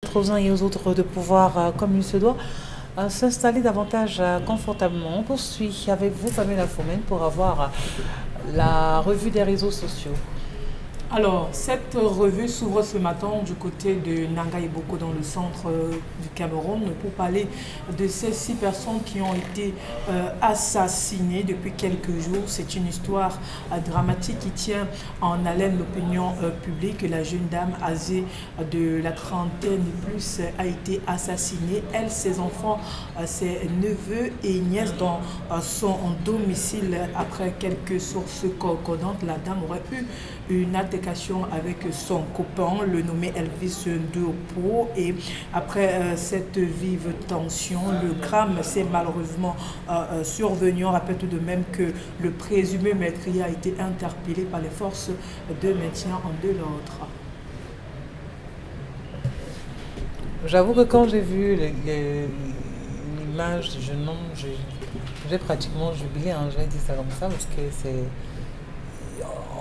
permettre aux uns et aux autres de pouvoir, comme il se doit, s'installer davantage confortablement. On poursuit avec vous, Pamela Fomen, pour avoir la revue des réseaux sociaux. Alors, cette revue s'ouvre ce matin du côté de Nanga Iboko dans le centre du Cameroun pour parler de ces 6 personnes qui ont été assassinées depuis quelques jours. C'est une histoire dramatique qui tient en haleine l'opinion publique. La jeune dame âgée de la trentaine et plus a été assassinée. Elle, ses enfants, ses neveux et nièces dans son domicile. Après quelques sources concordantes, la dame aurait eu une altercation avec son copain, le nommé Elvis Ndopo. Et après cette vive tension, le drame s'est malheureusement survenu. On rappelle tout de même que le présumé meurtrier a été interpellé par les forces de maintien de l'ordre. J'avoue que quand j'ai vu l'image du jeune homme, j'ai pratiquement jubilé, hein, j'ai dit ça comme ça, parce que c'est...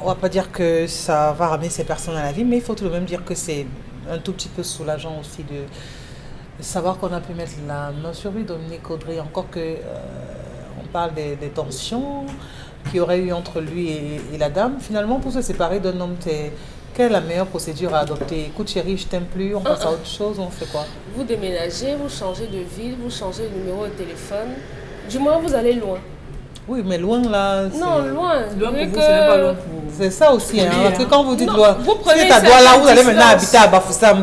On va pas dire que ça va ramener ces personnes à la vie, mais il faut tout de même dire que c'est un tout petit peu soulageant aussi de savoir qu'on a pu mettre la main sur lui, Dominique Audrey, encore que on parle des tensions qu'il y aurait eu entre lui et la dame. Finalement, pour se séparer d'un homme, quelle est la meilleure procédure à adopter? Écoute chérie, je t'aime plus, on passe à autre chose, on fait quoi? Vous déménagez, vous changez de ville, vous changez de numéro de téléphone. Du moins, vous allez loin. Oui, mais loin là. Non, loin. Loin pour vous, ce n'est pas loin pour vous. C'est ça aussi, hein, parce que quand vous dites Non, loin, vous prenez si ta doigt là, vous allez distance. maintenant habiter à Bafoussam,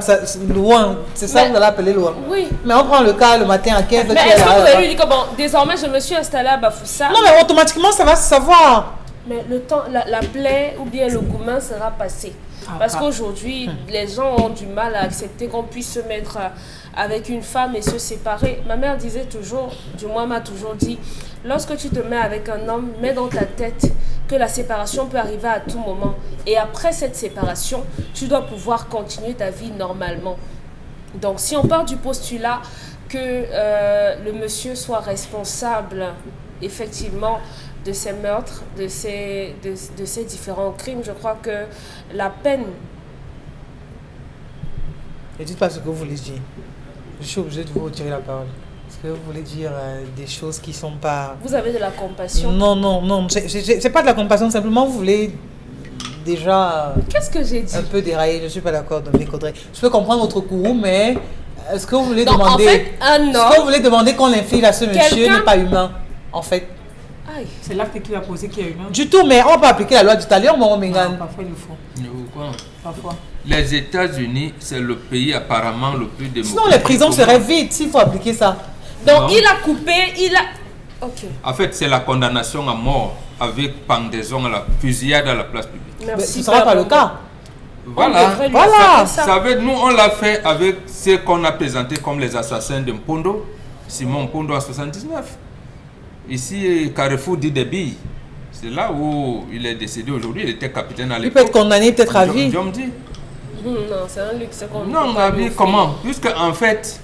loin, c'est ça que vous allez appeler loin. Oui. Mais on prend le cas le matin à 15h. Mais est-ce que vous avez lui dit que bon, désormais je me suis installée à Bafoussam? Non, mais automatiquement ça va se savoir. Mais le temps, la plaie ou bien le gourmand sera passé. Parce qu'aujourd'hui, les gens ont du mal à accepter qu'on puisse se mettre avec une femme et se séparer. Ma mère disait toujours, du moins m'a toujours dit, lorsque tu te mets avec un homme, mets dans ta tête que la séparation peut arriver à tout moment. Et après cette séparation, tu dois pouvoir continuer ta vie normalement. Donc si on part du postulat que le monsieur soit responsable, effectivement, de ces meurtres, de ces différents crimes, je crois que la peine... Ne dites pas ce que vous voulez dire. Je suis obligée de vous retirer la parole. Parce que vous voulez dire des choses qui ne sont pas... Vous avez de la compassion? Non. C'est pas de la compassion, simplement vous voulez déjà... Qu'est-ce que j'ai dit? Un peu dérailler, je ne suis pas d'accord, Dominique Audrey. Je peux comprendre votre courroux, mais est-ce que vous voulez demander... En fait, un homme... Est-ce que vous voulez demander qu'on l'inflige à ce monsieur n'est pas humain, en fait? C'est l'acte qu'il a posé qui est humain. Du tout, mais on peut appliquer la loi du talion, mon Mégane. Parfois, il le faut. Pourquoi? Parfois. Les États-Unis, c'est le pays apparemment le plus démocratique. Sinon, les prisons seraient vides s'il faut appliquer ça. Donc, Non. il a coupé, Ok. En fait, c'est la condamnation à mort avec pendaison à la fusillade à la place publique. Mais Merci. ce ne sera pas le cas. Voilà. Voilà. Vous savez, nous, on l'a fait avec ce qu'on a présenté comme les assassins de Mpondo, Simon Mpondo en 79. Ici, Carrefour dit des billes. C'est là où il est décédé aujourd'hui. Il était capitaine à Il l'époque. peut être condamné peut-être à vie. Non, c'est un luxe qu'on Non, à vie, comment? Puisque, en fait,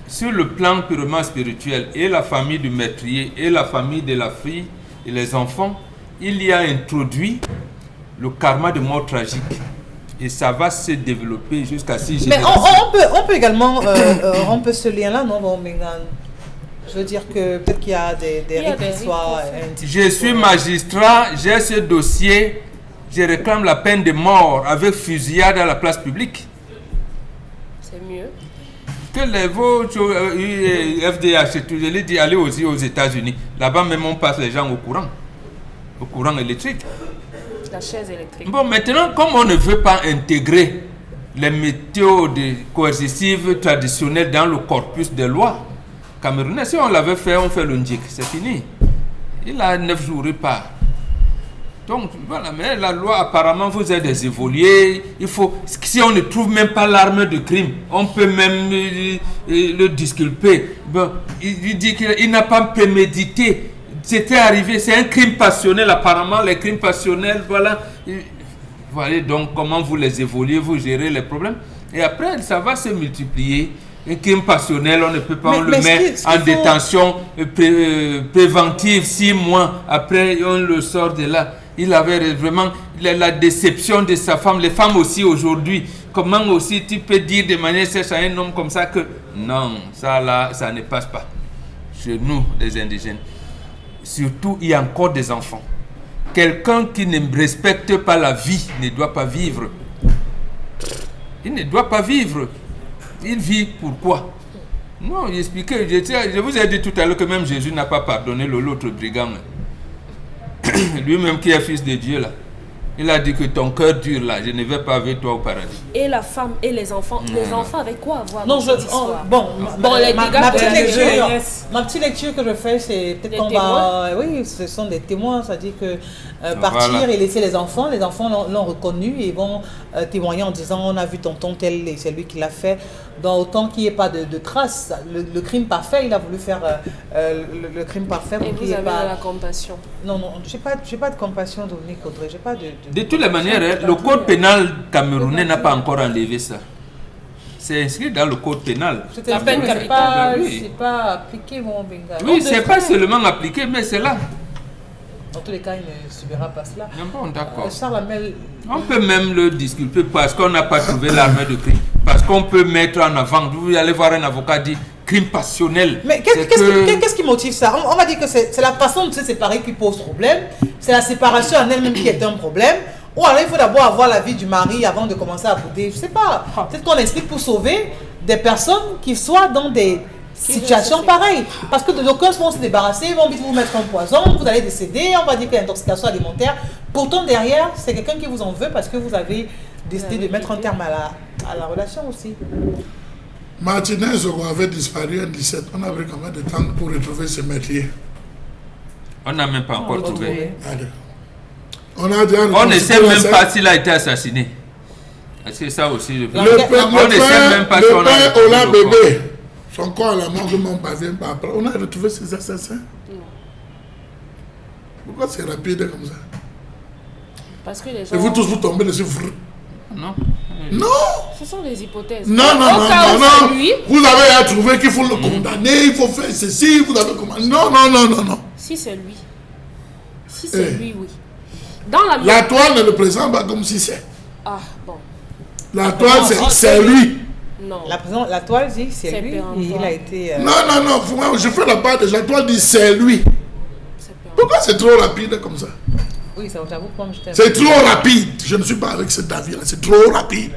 sur le plan purement spirituel, et la famille du meurtrier, et la famille de la fille, et les enfants, il y a introduit le karma de mort tragique. Et ça va se développer jusqu'à 6 Mais générations. on peut également rompre ce lien-là, non, bon, Mégane? Je veux dire que peut-être qu'il y a des rites qui soient... Je suis magistrat, j'ai ce dossier, je réclame la peine de mort avec fusillade à la place publique. C'est mieux. Que les vôtres, FDH, je l'ai dit, allez aussi aux États-Unis. Là-bas même on passe les gens au courant électrique. La chaise électrique. Bon, maintenant, comme on ne veut pas intégrer les méthodes coercitives traditionnelles dans le corpus des lois camerounais, si on l'avait fait, on fait le ndjik, c'est fini. Il a 9 jours et pas. Donc, voilà, mais la loi, apparemment, vous êtes des évolués. Il faut, si on ne trouve même pas l'arme de crime, on peut même le disculper. Bon, il dit qu'il n'a pas prémédité. C'était arrivé, c'est un crime passionnel, apparemment, les crimes passionnels, voilà. Voilà donc comment vous les évoluez, vous gérez les problèmes. Et après, ça va se multiplier. Un crime passionnel, on ne peut pas le mettre en détention préventive 6 mois. Après, on le sort de là. Il avait vraiment la déception de sa femme. Les femmes aussi aujourd'hui, comment aussi tu peux dire de manière sèche à un homme comme ça que non, ça là, ça ne passe pas. Chez nous, les indigènes. Surtout, il y a encore des enfants. Quelqu'un qui ne respecte pas la vie ne doit pas vivre. Il ne doit pas vivre. Il vit pourquoi? Non, il expliquait. Je vous ai dit tout à l'heure que même Jésus n'a pas pardonné l'autre brigand. Lui-même qui est fils de Dieu là. Il a dit que ton cœur dur là, je ne vais pas avec toi au paradis. Et la femme et les enfants. Les enfants avec quoi avoir Non, cette histoire? Ma petite lecture que je fais, c'est peut-être qu'on va... Oui, ce sont des témoins, c'est-à-dire que partir et laisser les enfants l'ont reconnu et vont témoigner en disant on a vu tonton tel et c'est lui qui l'a fait. Donc autant qu'il n'y ait pas de traces, le crime parfait, il a voulu faire le crime parfait. Et vous avez de la compassion? Non, j'ai pas de compassion, Dominique Audrey, j'ai pas de toutes les manières, le code pénal camerounais n'a pas encore enlevé ça. C'est inscrit dans le code pénal. La peine capitale. C'est pas appliqué, mon Benga. Oui, c'est pas seulement appliqué, mais c'est là. Dans tous les cas, il ne subira pas cela. Bon, d'accord. On peut même le disculper parce qu'on n'a pas trouvé l'arme de crime. Parce qu'on peut mettre en avant, vous allez voir un avocat dire crime passionnel. Mais qu'est-ce qui motive ça? On va dire que c'est la façon de se séparer qui pose problème. C'est la séparation en elle-même qui est un problème. Ou alors il faut d'abord avoir la vie du mari avant de commencer à bouder. Je sais pas. Peut-être qu'on explique pour sauver des personnes qui soient dans des situations pareilles. Parce que d'aucuns vont se débarrasser, ils vont vite vous mettre un poison, vous allez décéder, on va dire qu'il y a une intoxication alimentaire. Pourtant derrière, c'est quelqu'un qui vous en veut parce que vous avez décidé de mettre un terme à la relation aussi. Martinez avait disparu en 17. On a pris combien de temps pour retrouver ce métier? On n'a même pas encore trouvé. On ne sait même pas s'il a été assassiné. C'est ça aussi. On ne sait même pas si on a bébé. Son corps à la mort, on ne parvient pas après. On a retrouvé ces assassins. Pourquoi c'est rapide comme ça? Parce que les gens... Et vous tous, vous tombez dessus. Non. Non. Ce sont des hypothèses. Non. Vous avez trouvé qu'il faut le condamner, il faut faire ceci, vous avez comment? Non. Si c'est lui. Si c'est lui, oui. Dans la toile ne le présente pas comme si c'est. Ah, bon. La toile, c'est lui. Non. La toile dit c'est lui. Il a été... Non, je fais la part de la toile dit c'est lui. Pourquoi c'est trop rapide comme ça? Oui, ça j'avoue que moi je t'aime. C'est trop rapide. Je ne suis pas avec cet avis-là. C'est trop rapide.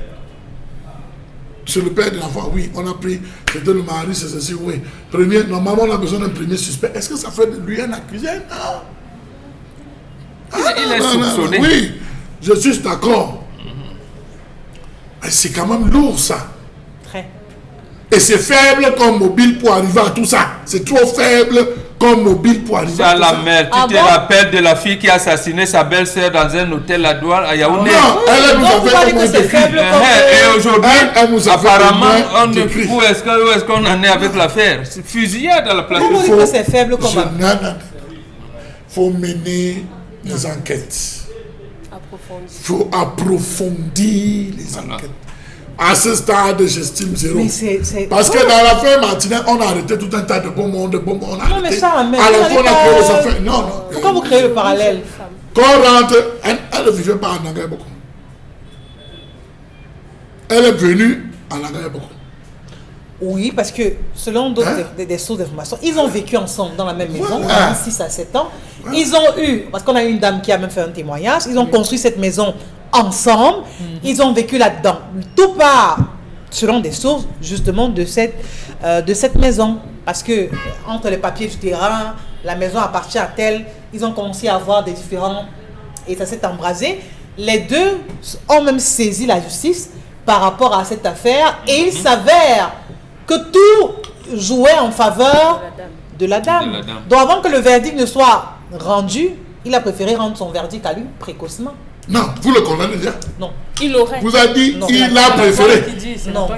Sur le père de l'enfant, oui, on a pris, c'était le mari, c'est ceci, oui. Premier, normalement, on a besoin d'un premier suspect. Est-ce que ça fait de lui un accusé? Non. Il est soupçonné. Oui, je suis d'accord. Mais c'est quand même lourd, ça. Très. Et c'est faible comme mobile pour arriver à tout ça. C'est trop faible comme mobile pour arriver à tout ça. La mère, tu te rappelles de la fille qui a assassiné sa belle-sœur dans un hôtel à Douala, à Yaoundé? Non, elle nous avait comment décrit. Et aujourd'hui, apparemment, où est-ce qu'on en est avec l'affaire? C'est fusillade à la place. Comment vous dites que c'est faible comme ça? Il faut mener les enquêtes. Il faut approfondir les enquêtes. À ce stade, j'estime zéro. Parce que dans l'affaire Martinez, on a arrêté tout un tas de bons mondes, on a arrêté. Mais ça, à la fois, on a créé les affaires. Non. Pourquoi vous créez le parallèle? Quand on rentre, elle ne vivait pas à Nangayaboko. Elle est venue à Nangayaboko. Oui, parce que selon d'autres des sources d'information, ils ont vécu ensemble dans la même maison, 6 à 7 ans. Ils ont eu, parce qu'on a eu une dame qui a même fait un témoignage, ils ont construit cette maison ensemble, ils ont vécu là-dedans. Tout part, selon des sources, justement, de cette maison. Parce que entre les papiers du terrain, la maison appartient à tel, ils ont commencé à avoir des différents, et ça s'est embrasé. Les deux ont même saisi la justice par rapport à cette affaire, et il s'avère que tout jouait en faveur de la dame. Donc avant que le verdict ne soit rendu, il a préféré rendre son verdict à lui précocement. Non, vous le condamnez déjà? Non. Il aurait. Vous avez dit il a préféré. Non.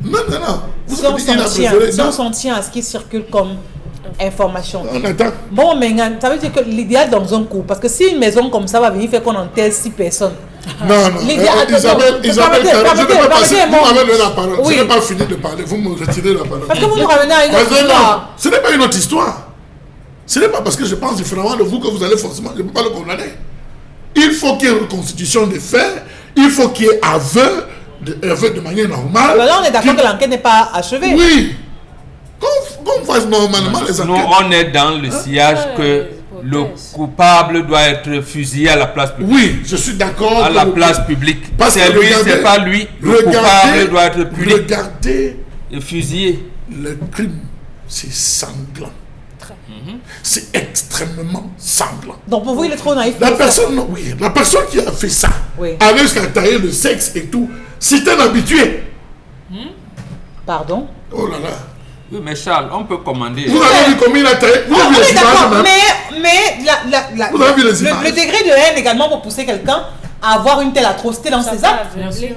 Non. Si on s'en tient à ce qui circule comme information. On attend. Bon, mais ça veut dire que l'idéal dans un couple, parce que si une maison comme ça va venir faire qu'on enterre 6 personnes. Non. Isabelle, je ne vais pas passer. Vous m'avez donné la parole. Je n'ai pas fini de parler. Vous me retirez la parole. Parce que vous nous ramenez à une autre histoire. Ce n'est pas une autre histoire. Ce n'est pas parce que je pense différemment de vous que vous allez forcément. Je ne peux pas le condamner. Il faut qu'il y ait une reconstitution des faits. Il faut qu'il y ait aveu de manière normale. Mais là, on est d'accord que l'enquête n'est pas achevée. Oui. Qu'on fasse normalement les enquêtes. Nous, on est dans le sillage que le coupable doit être fusillé à la place publique. Oui, je suis d'accord. À la place publique. Parce c'est que lui, c'est pas lui. Le coupable doit être puni. Regardez. Et fusillé. Le crime, c'est sanglant. C'est extrêmement sanglant. Donc pour vous, il est trop naïf. La personne qui a fait ça, avec jusqu'à tailler le sexe et tout, c'est un habitué. Pardon? Oh là là. Oui, mais Charles, on peut commander. Vous avez vu combien il a taillé? Vous avez vu les images? Mais vous avez vu les images? Le degré de haine également pour pousser quelqu'un à avoir une telle atrocité dans ses actes. Bien sûr.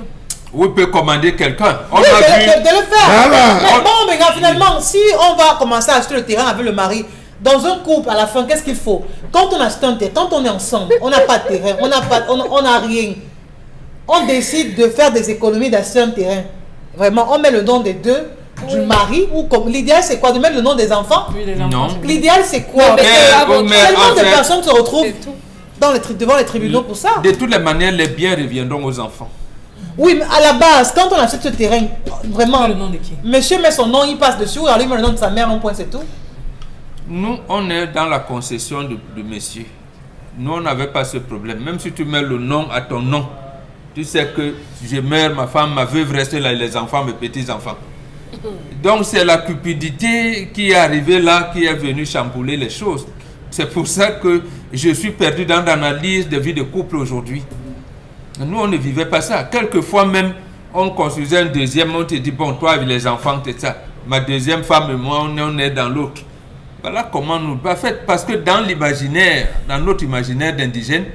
Oui, peut commander quelqu'un. On a vu de le faire. Voilà. Mais bon, mais finalement, si on va commencer à acheter le terrain avec le mari, dans un couple, à la fin, qu'est-ce qu'il faut? Quand on achète un terrain, quand on est ensemble, on n'a pas de terrain, on n'a rien. On décide de faire des économies d'acheter un terrain. Vraiment, on met le nom des deux, du mari, ou comme l'idéal c'est quoi? De mettre le nom des enfants? Oui, les enfants. Non. L'idéal c'est quoi? Tellement de personnes se retrouvent devant les tribunaux pour ça. De toutes les manières, les biens reviendront aux enfants. Oui, mais à la base, quand on achète ce terrain, vraiment, Le nom de qui? monsieur met son nom, il passe dessus, ou alors il met le nom de sa mère, un point, c'est tout. Nous, on est dans la concession de monsieur. Nous, on n'avait pas ce problème. Même si tu mets le nom à ton nom, tu sais que je meurs, ma femme, ma veuve reste là, les enfants, mes petits-enfants. Donc, c'est la cupidité qui est arrivée là, qui est venue chambouler les choses. C'est pour ça que je suis perdu dans l'analyse de vie de couple aujourd'hui. Nous, on ne vivait pas ça. Quelquefois même, on construisait un deuxième, on te dit, bon, toi avec les enfants, c'est ça. Ma deuxième femme et moi, on est dans l'autre. Voilà comment nous... En fait, parce que dans l'imaginaire, dans notre imaginaire d'indigène,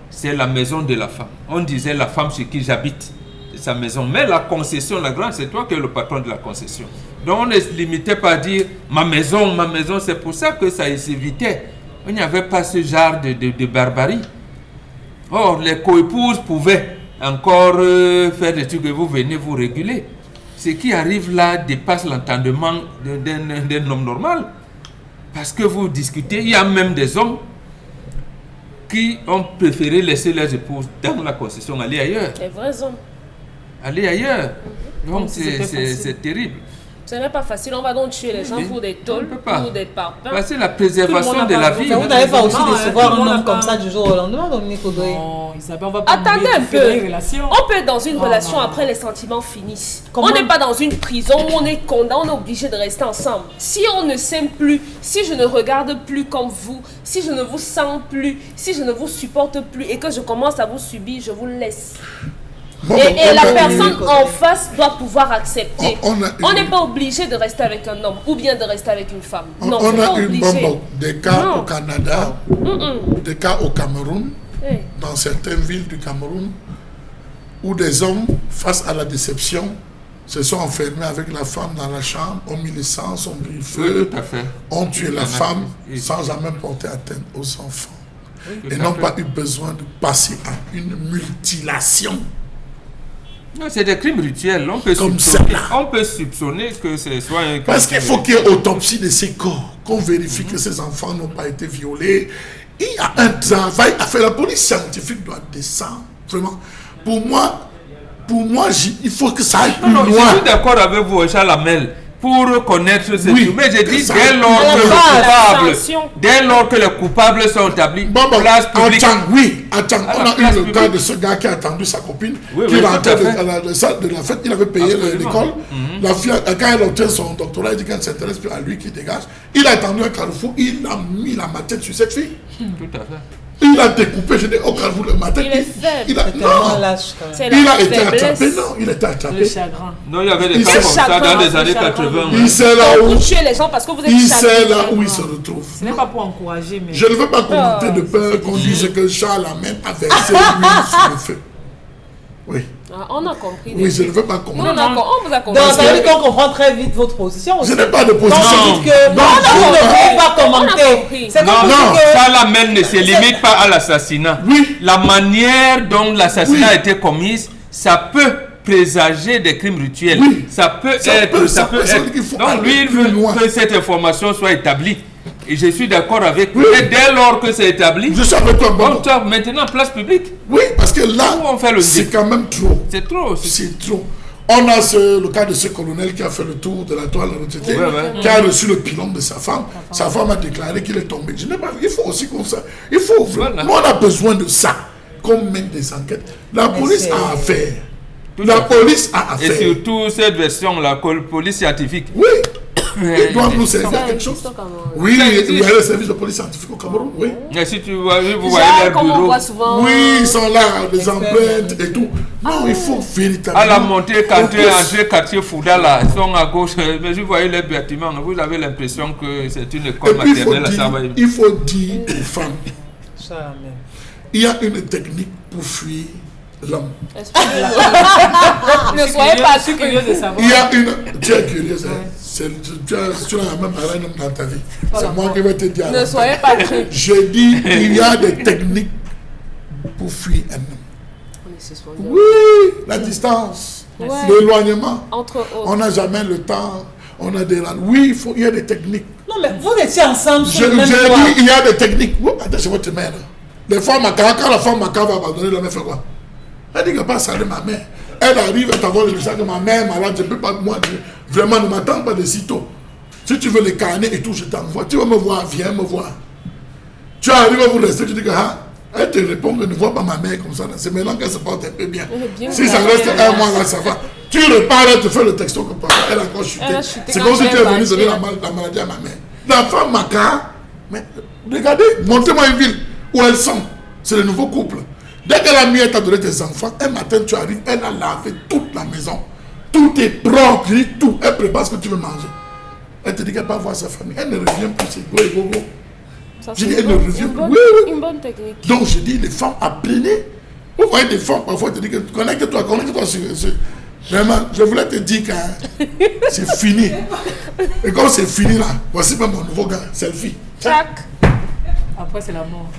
c'est la maison de la femme. On disait la femme chez qui j'habite, c'est sa maison. Mais la concession, la grande, c'est toi qui es le patron de la concession. Donc on ne se limitait pas à dire ma maison, c'est pour ça que ça s'évitait. Il n'y avait pas ce genre de barbarie. Or, les coépouses pouvaient encore faire des trucs que vous venez vous réguler. Ce qui arrive là dépasse l'entendement d'un homme normal. Parce que vous discutez, il y a même des hommes qui ont préféré laisser leurs épouses dans la concession, aller ailleurs. Les vrais hommes. Aller ailleurs. Donc c'est terrible. Ce n'est pas facile, on va donc tuer les gens pour des tôles, pour des parpaings. C'est la préservation de la vie. Vous n'allez pas aussi décevoir un homme comme ça du jour au lendemain, Dominique Odoye? Non, Isabelle, on va pas. Attendez un peu. On peut être dans une relation après les sentiments finissent. On n'est pas dans une prison où on est condamné, on est obligé de rester ensemble. Si on ne s'aime plus, si je ne regarde plus comme vous, si je ne vous sens plus, si je ne vous supporte plus et que je commence à vous subir, je vous laisse. Et la personne en face doit pouvoir accepter. On n'est pas obligé de rester avec un homme ou bien de rester avec une femme. Non, on a eu des cas au Canada, des cas au Cameroun, dans certaines villes du Cameroun, où des hommes, face à la déception, se sont enfermés avec la femme dans la chambre, ont mis l'essence, ont mis le feu, ont tué la femme sans jamais porter atteinte aux enfants. Et n'ont pas eu besoin de passer à une mutilation. Non, c'est des crimes rituels. On peut soupçonner que ce soit un crime. Parce qu'il faut qu'il y ait autopsie de ces corps, qu'on vérifie que ces enfants n'ont pas été violés. Il y a un travail à faire. La police scientifique doit descendre. Vraiment. Pour moi, il faut que ça aille plus loin. Je suis d'accord avec vous, Charles Hamel, pour connaître ce truc. Mais j'ai dit, dès lors que les coupables sont établis, place publique. On a eu le cas de ce gars qui a attendu sa copine, qui est rentré à la salle de la fête, il avait payé l'école. La fille, quand elle obtient son doctorat, elle dit qu'elle s'intéresse plus à lui qui dégage. Il a attendu un carrefour, il a mis la machette sur cette fille. Tout à fait. Il a découpé, je dis, au carrefour le matin. Il est faible. Il a été attrapé. Non, il était attrapé. Le chagrin. Non, il y avait des cas comme ça dans les années 80. Il sait là où. Vous tuez les gens parce que vous êtes Il sait là où il se retrouve. Ce n'est pas pour encourager, mais. Je ne veux pas commenter de peur qu'on dise que Charles Hamel a versé l'huile sur le feu. Oui. On a compris. Oui, je ne veux pas commenter. On vous a compris. Donc, ça veut dire qu'on comprend très vite votre position aussi. Je n'ai pas de position. Vous ne pouvez pas commenter. Non, Charles Hamel ne se limite pas à l'assassinat. Oui. La manière dont l'assassinat a été commis, ça peut présager des crimes rituels. Oui. Ça peut être. Donc lui, il veut que cette information soit établie. Et je suis d'accord avec vous. Et dès lors que c'est établi, je suis avec toi, on doit maintenant place publique. Oui, parce que là, c'est quand même trop. C'est trop. C'est trop. On a le cas de ce colonel qui a fait le tour de la toile retraitée, qui a reçu le pilon de sa femme. Sa femme a déclaré qu'il est tombé. Je n'ai pas vu. Il faut aussi comme ça. Il faut. Voilà. Nous, on a besoin de ça. Qu'on mène des enquêtes. La police a affaire. La police a affaire. Et surtout cette version, la police scientifique. Oui. Ils doivent nous servir quelque chose. Oui, il y a le service de police scientifique au Cameroun, oui. Et si vous voyez leur bureau. Oui, ils sont là, les empreintes et tout. Non, il faut véritablement... À la montée, quand tu es entré quartier Fouda, là, ils sont à gauche. Mais vous voyez les bâtiments, vous avez l'impression que c'est une école maternelle. Il faut dire aux femmes, il y a une technique pour fuir l'homme. Ne soyez pas curieux de savoir. Il y a une... Tu es curieuse, hein? Tu n'as même pas un homme dans ta vie. C'est moi qui vais te dire. Ne soyez pas curieux. Je dis, il y a des techniques pour fuir un homme. Oui, la distance, l'éloignement. On n'a jamais le temps. On a des... Oui, il y a des techniques. Non, mais vous étiez ensemble sur le même toit. Je dis, il y a des techniques. Attends, je vais te mettre. Des fois, quand la femme va abandonner, la mère fait quoi? Elle dit qu'elle pas saluer ma mère. Elle arrive à t'avoir le message que ma mère est malade, je ne peux pas, moi, vraiment, ne m'attends pas de sitôt. Si tu veux les carnets et tout, je t'envoie. Tu vas me voir, viens me voir. Tu arrives à vous rester, tu dis que, elle te répond que ne vois pas ma mère comme ça. C'est maintenant qu'elle se porte un peu bien. Si ça reste un mois là, ça va. Tu repars, elle te fait le texto que papa, elle a encore chuté. C'est comme si tu es venu donner la maladie à ma mère. La femme maca, mais regardez, montrez-moi une ville où elles sont. C'est le nouveau couple. Dès que la mienne t'a donné tes enfants, un matin tu arrives, elle a lavé toute la maison. Tout est propre, tout. Elle prépare ce que tu veux manger. Elle te dit qu'elle va voir sa famille. Elle ne revient plus, c'est go et go go. Je dis, elle ne revient plus. Une bonne technique. Donc je dis, les femmes apprenez. Vous voyez des femmes, parfois, te disent que connecte-toi sur... Vraiment, je voulais te dire que c'est fini. Et quand c'est fini là, voici même mon nouveau gars, selfie. Tac. Après c'est la mort.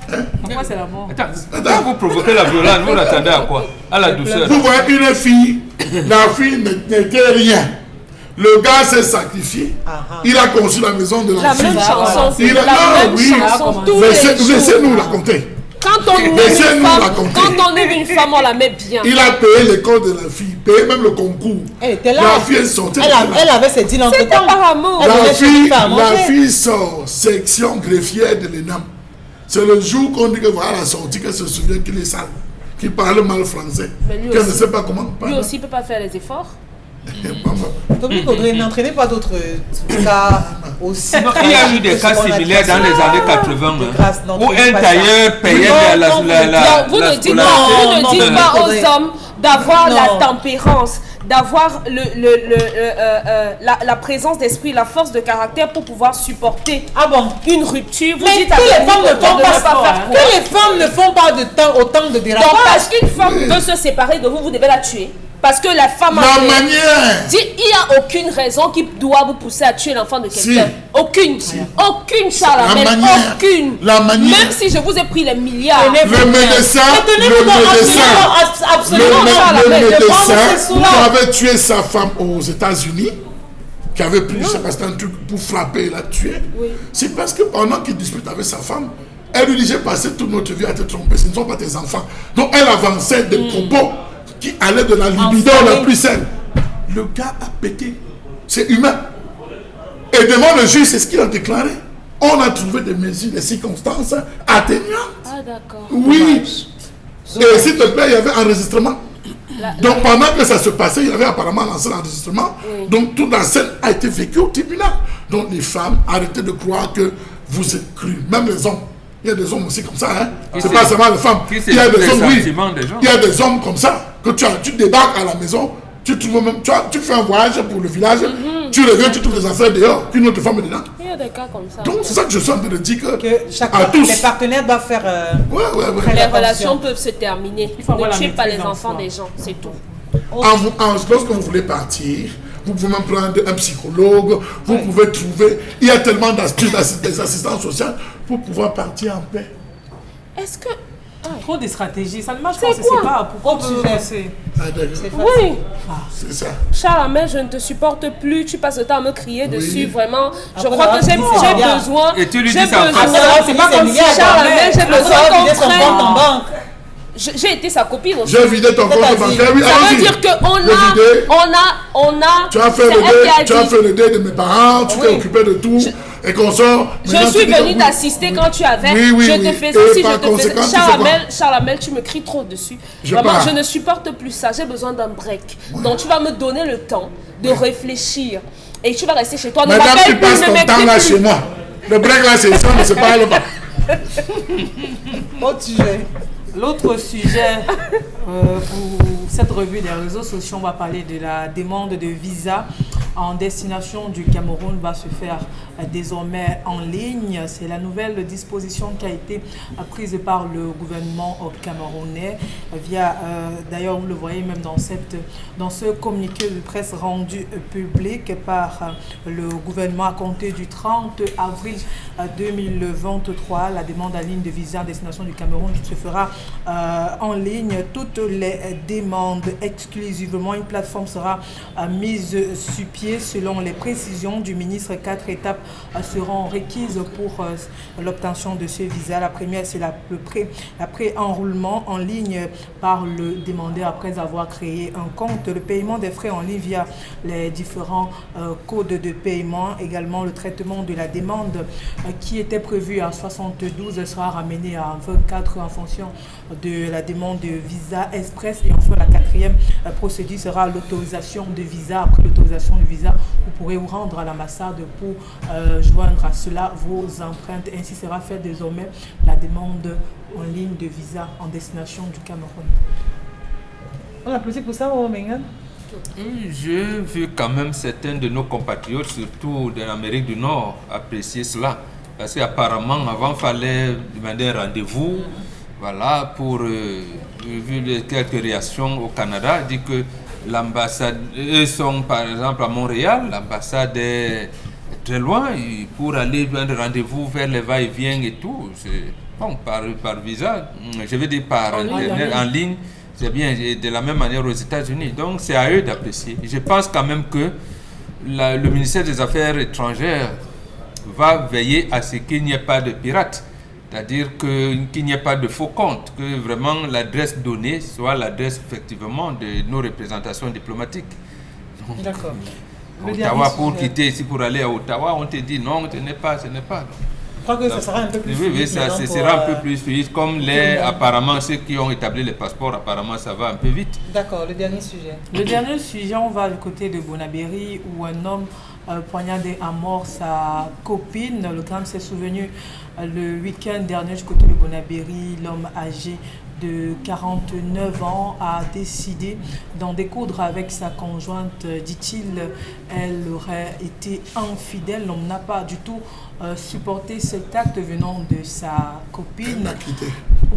Après c'est la mort. Attends, quand vous provoquez la violence, vous l'attendez à quoi? À la douceur. Vous voyez une fille, la fille n'était rien. Le gars s'est sacrifié. Il a conçu la maison de la fille. La même chanson. Il a laissez-nous la compter. Quand on aime une femme, on la met bien. Il a payé l'école de la fille, payé même le concours. Elle était là. La fille est sortie. Elle avait ses 10 ans. C'était par amour. La fille sort, section greffière de l'ENAM. C'est le jour qu'on dit que voilà la sortie, qu'elle se souvient qu'il est sale, qu'il parle mal français, qu'elle ne sait pas comment parler. Lui aussi ne peut pas faire les efforts. Dominique Audrey, n'entraînez pas d'autres cas aussi. Non, il y a eu des cas similaires dans les années 80 où un tailleur payait la Vous ne dites pas aux hommes d'avoir la tempérance, d'avoir la présence d'esprit, la force de caractère pour pouvoir supporter une rupture. Vous dites que les femmes ne font pas autant de dérapage. Donc parce qu'une femme veut se séparer de vous, vous devez la tuer. Parce que la femme il n'y a aucune raison qui doit vous pousser à tuer l'enfant de quelqu'un. Aucune. Aucune, Charles. Aucune. Même si je vous ai pris les milliards. Le médecin qui avait tué sa femme aux États-Unis, qui avait pris, je sais pas, un truc pour frapper et la tuer. C'est parce que pendant qu'il dispute avec sa femme, elle lui dit, j'ai passé toute notre vie à te tromper, ce ne sont pas tes enfants. Donc elle avançait des propos qui allait de la libido la plus saine. Le gars a pété. C'est humain. Et devant le juge, c'est ce qu'il a déclaré. On a trouvé des mesures, des circonstances atténuantes. Ah d'accord. Oui. Et s'il te plaît, il y avait enregistrement. Donc pendant que ça se passait, il y avait apparemment lancé l'enregistrement. Donc toute la scène a été vécue au tribunal. Donc les femmes, arrêtez de croire que vous êtes crus. Même les hommes. Il y a des hommes aussi comme ça, hein. C'est pas seulement les femmes. Il y a des hommes, oui. Il y a des hommes comme ça, que tu débarques à la maison, tu fais un voyage pour le village, tu reviens, tu trouves des affaires dehors, qu'une autre femme est dedans. Il y a des cas comme ça. Donc c'est ça que je suis en train de dire que les partenaires doivent faire... Les relations peuvent se terminer. Ne tuez pas les enfants des gens, c'est tout. Lorsque vous voulez partir, vous pouvez même prendre un psychologue, vous pouvez trouver... Il y a tellement d'astuces, des assistants sociaux pour pouvoir partir en paix. Est-ce que Trop de stratégies, ça ne marche pas, c'est pas pourquoi c'est oui. C'est ça. Charles Hamel, je ne te supporte plus, tu passes le temps à me crier dessus, vraiment. Je crois que j'ai besoin. Et tu lui dis ça en face. C'est pas comme si Charles Hamel, j'ai besoin qu'on prenne. J'ai été sa copine aussi. J'ai vidé ton compte bancaire. Oui, ça veut dire qu'on a. Tu as fait le dé de mes parents, tu t'es occupé de tout. Et qu'on sort. Je suis venue t'assister quand tu avais. Je te faisais si je te faisais. Charles Hamel, tu me cries trop dessus. Vraiment, je ne supporte plus ça. J'ai besoin d'un break. Donc tu vas me donner le temps de réfléchir. Et tu vas rester chez toi. Madame, tu passes ton temps là chez moi. Le break là, c'est ça, mais c'est pas le pas. Autre sujet. L'autre sujet pour cette revue des réseaux sociaux, on va parler de la demande de visa en destination du Cameroun va se faire désormais en ligne. C'est la nouvelle disposition qui a été prise par le gouvernement camerounais via, d'ailleurs vous le voyez même dans ce communiqué de presse rendu public par le gouvernement à compter du 30 avril 2023. La demande en ligne de visa en destination du Cameroun se fera en ligne. Toutes les demandes exclusivement, une plateforme sera mise sur pied selon les précisions du ministre. 4 étapes seront requises pour l'obtention de ce visa. La première, c'est la pré-enroulement en ligne par le demandeur après avoir créé un compte. Le paiement des frais en ligne via les différents codes de paiement. Également, le traitement de la demande qui était prévu à 72 sera ramené à 24 en fonction de la demande de visa express. Et enfin, la quatrième procédure sera l'autorisation de visa. Après l'autorisation de visa, vous pourrez vous rendre à l'ambassade pour joindre à cela vos empreintes. Ainsi sera fait désormais la demande en ligne de visa en destination du Cameroun. On applaudit pour ça, Megan? J'ai vu quand même certains de nos compatriotes, surtout de l'Amérique du Nord, apprécier cela. Parce qu'apparemment, avant, il fallait demander un rendez-vous. Voilà, pour, vu les quelques réactions au Canada, dit que l'ambassade, eux sont par exemple à Montréal, l'ambassade est très loin, pour aller prendre rendez-vous vers les va-et-vient et tout, c'est bon, par visa, je veux dire par internet, en ligne, c'est bien, de la même manière aux États-Unis. Donc c'est à eux d'apprécier. Je pense quand même que le ministère des Affaires étrangères va veiller à ce qu'il n'y ait pas de pirates. C'est-à-dire qu'il n'y ait pas de faux comptes, que vraiment l'adresse donnée soit l'adresse effectivement de nos représentations diplomatiques. D'accord. Ottawa, pour quitter ici, pour aller à Ottawa, on te dit non, ce n'est pas. Je crois que ça sera un peu plus fluide. Oui, ça sera un peu plus fluide. Comme apparemment ceux qui ont établi les passeports, apparemment ça va un peu vite. D'accord, le dernier sujet. Le dernier sujet, on va du côté de Bonabéry où un homme poignardé à mort sa copine. Le drame s'est souvenu le week-end dernier du côté de Bonabéry. L'homme âgé de 49 ans a décidé d'en découdre avec sa conjointe. Dit-il, elle aurait été infidèle. L'homme n'a pas du tout supporté cet acte venant de sa copine. Elle l'a quitté.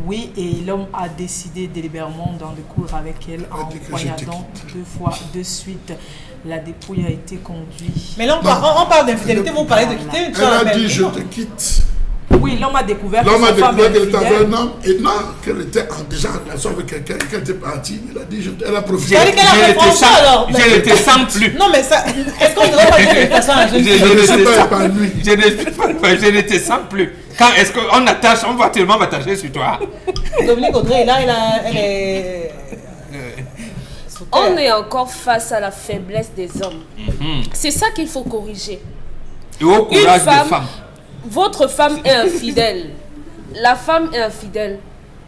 Oui, et l'homme a décidé délibérément d'en découdre avec elle en poignardant 2 fois de suite. La dépouille a été conduite. Mais là, on parle d'infidélité, vous parlez de quitter. Elle a dit je te quitte. Oui, l'homme a découvert qu'elle était avec un homme et non, qu'elle était déjà en relation avec quelqu'un et qu'elle était partie. Il a dit, elle a profité. Je n'étais sans plus. Non, mais ça, est-ce qu'on ne doit pas dire de façon à je n'étais sans plus. Quand est-ce qu'on attache, on va tellement m'attacher sur toi. Dominique Audrey, là, elle est... On est encore face à la faiblesse des hommes. C'est ça qu'il faut corriger. Et au courage des femmes. Votre femme est infidèle. La femme est infidèle.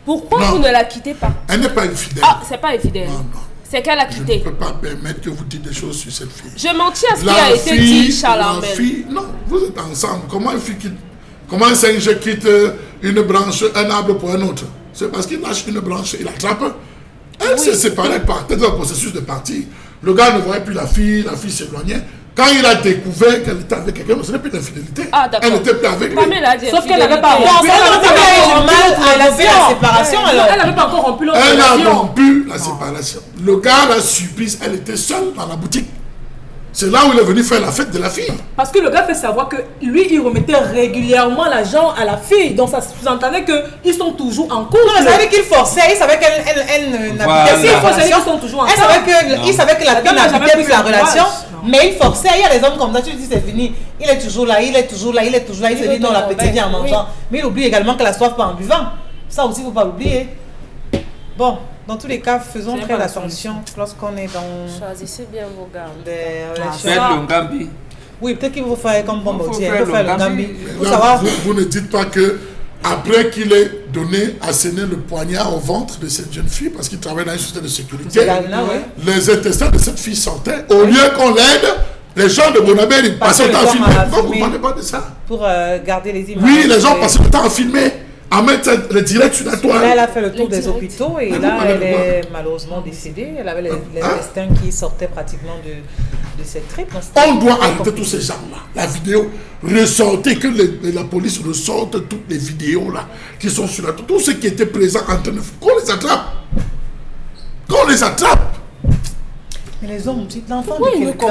Pourquoi vous ne la quittez pas? Elle n'est pas infidèle. Ah, c'est pas infidèle. Non. C'est qu'elle a quitté. Je ne peux pas permettre que vous dites des choses sur cette fille. Je mentis à ce qui a été dit, Charles Hamel. Non, vous êtes ensemble. Comment une fille quitte? Comment un singe quitte une branche, un arbre pour un autre? C'est parce qu'il lâche une branche, il attrape. Elle s'est séparée par dans le processus de partir. Le gars ne voyait plus la fille s'éloignait. Quand il a découvert qu'elle était avec quelqu'un, ce n'est plus d'infidélité. Ah, d'accord. Elle n'était plus avec lui. Sauf qu'elle n'avait pas rompu. Elle n'avait pas encore rompu la séparation. Elle a rompu la séparation. Le gars l'a subi, elle était seule dans la boutique. C'est là où il est venu faire la fête de la fille. Parce que le gars fait savoir que lui, il remettait régulièrement l'argent à la fille. Donc ça sous-entendait qu'ils sont toujours en couple. Non, il savait qu'il forçait, il savait qu'elle n'habitait voilà. plus la relation. Il savait que la fille n'habitait plus la relation, mais il forçait. Il y a des hommes comme ça, tu lui dis c'est fini. Il est toujours là, il se dit non, la petite vient en mangeant. Mais il oublie également qu'elle a soif pas en buvant. Ça aussi, il ne faut pas l'oublier. Bon. Dans tous les cas, faisons très attention lorsqu'on est dans... Choisissez bien vos gardes. Des relations. Faites le Ngambi. Oui, peut-être qu'il faut faire comme Bombo. Il faut faire le Ngambi. Vous ne dites pas que après qu'il ait donné, asséné le poignard au ventre de cette jeune fille, parce qu'il travaille dans une société de sécurité, les intestins de cette fille sortaient. Au lieu qu'on l'aide, les gens de Bonabel, ils passaient le temps à filmer. Pourquoi vous ne parlez pas de ça? Pour garder les images. Oui, les gens passaient le temps à filmer. À mettre le direct sur la toile. Là, elle a fait le tour des hôpitaux et là, elle est malheureusement décédée. Elle avait l'intestin qui sortait pratiquement de cette tripe. On doit arrêter tous ces gens-là. La vidéo, ressortez, que la police ressorte toutes les vidéos là qui sont sur la toile. Tous ceux qui étaient présents en train de... Qu'on les attrape. Qu'on les attrape. Mais les hommes, l'enfant de quelqu'un,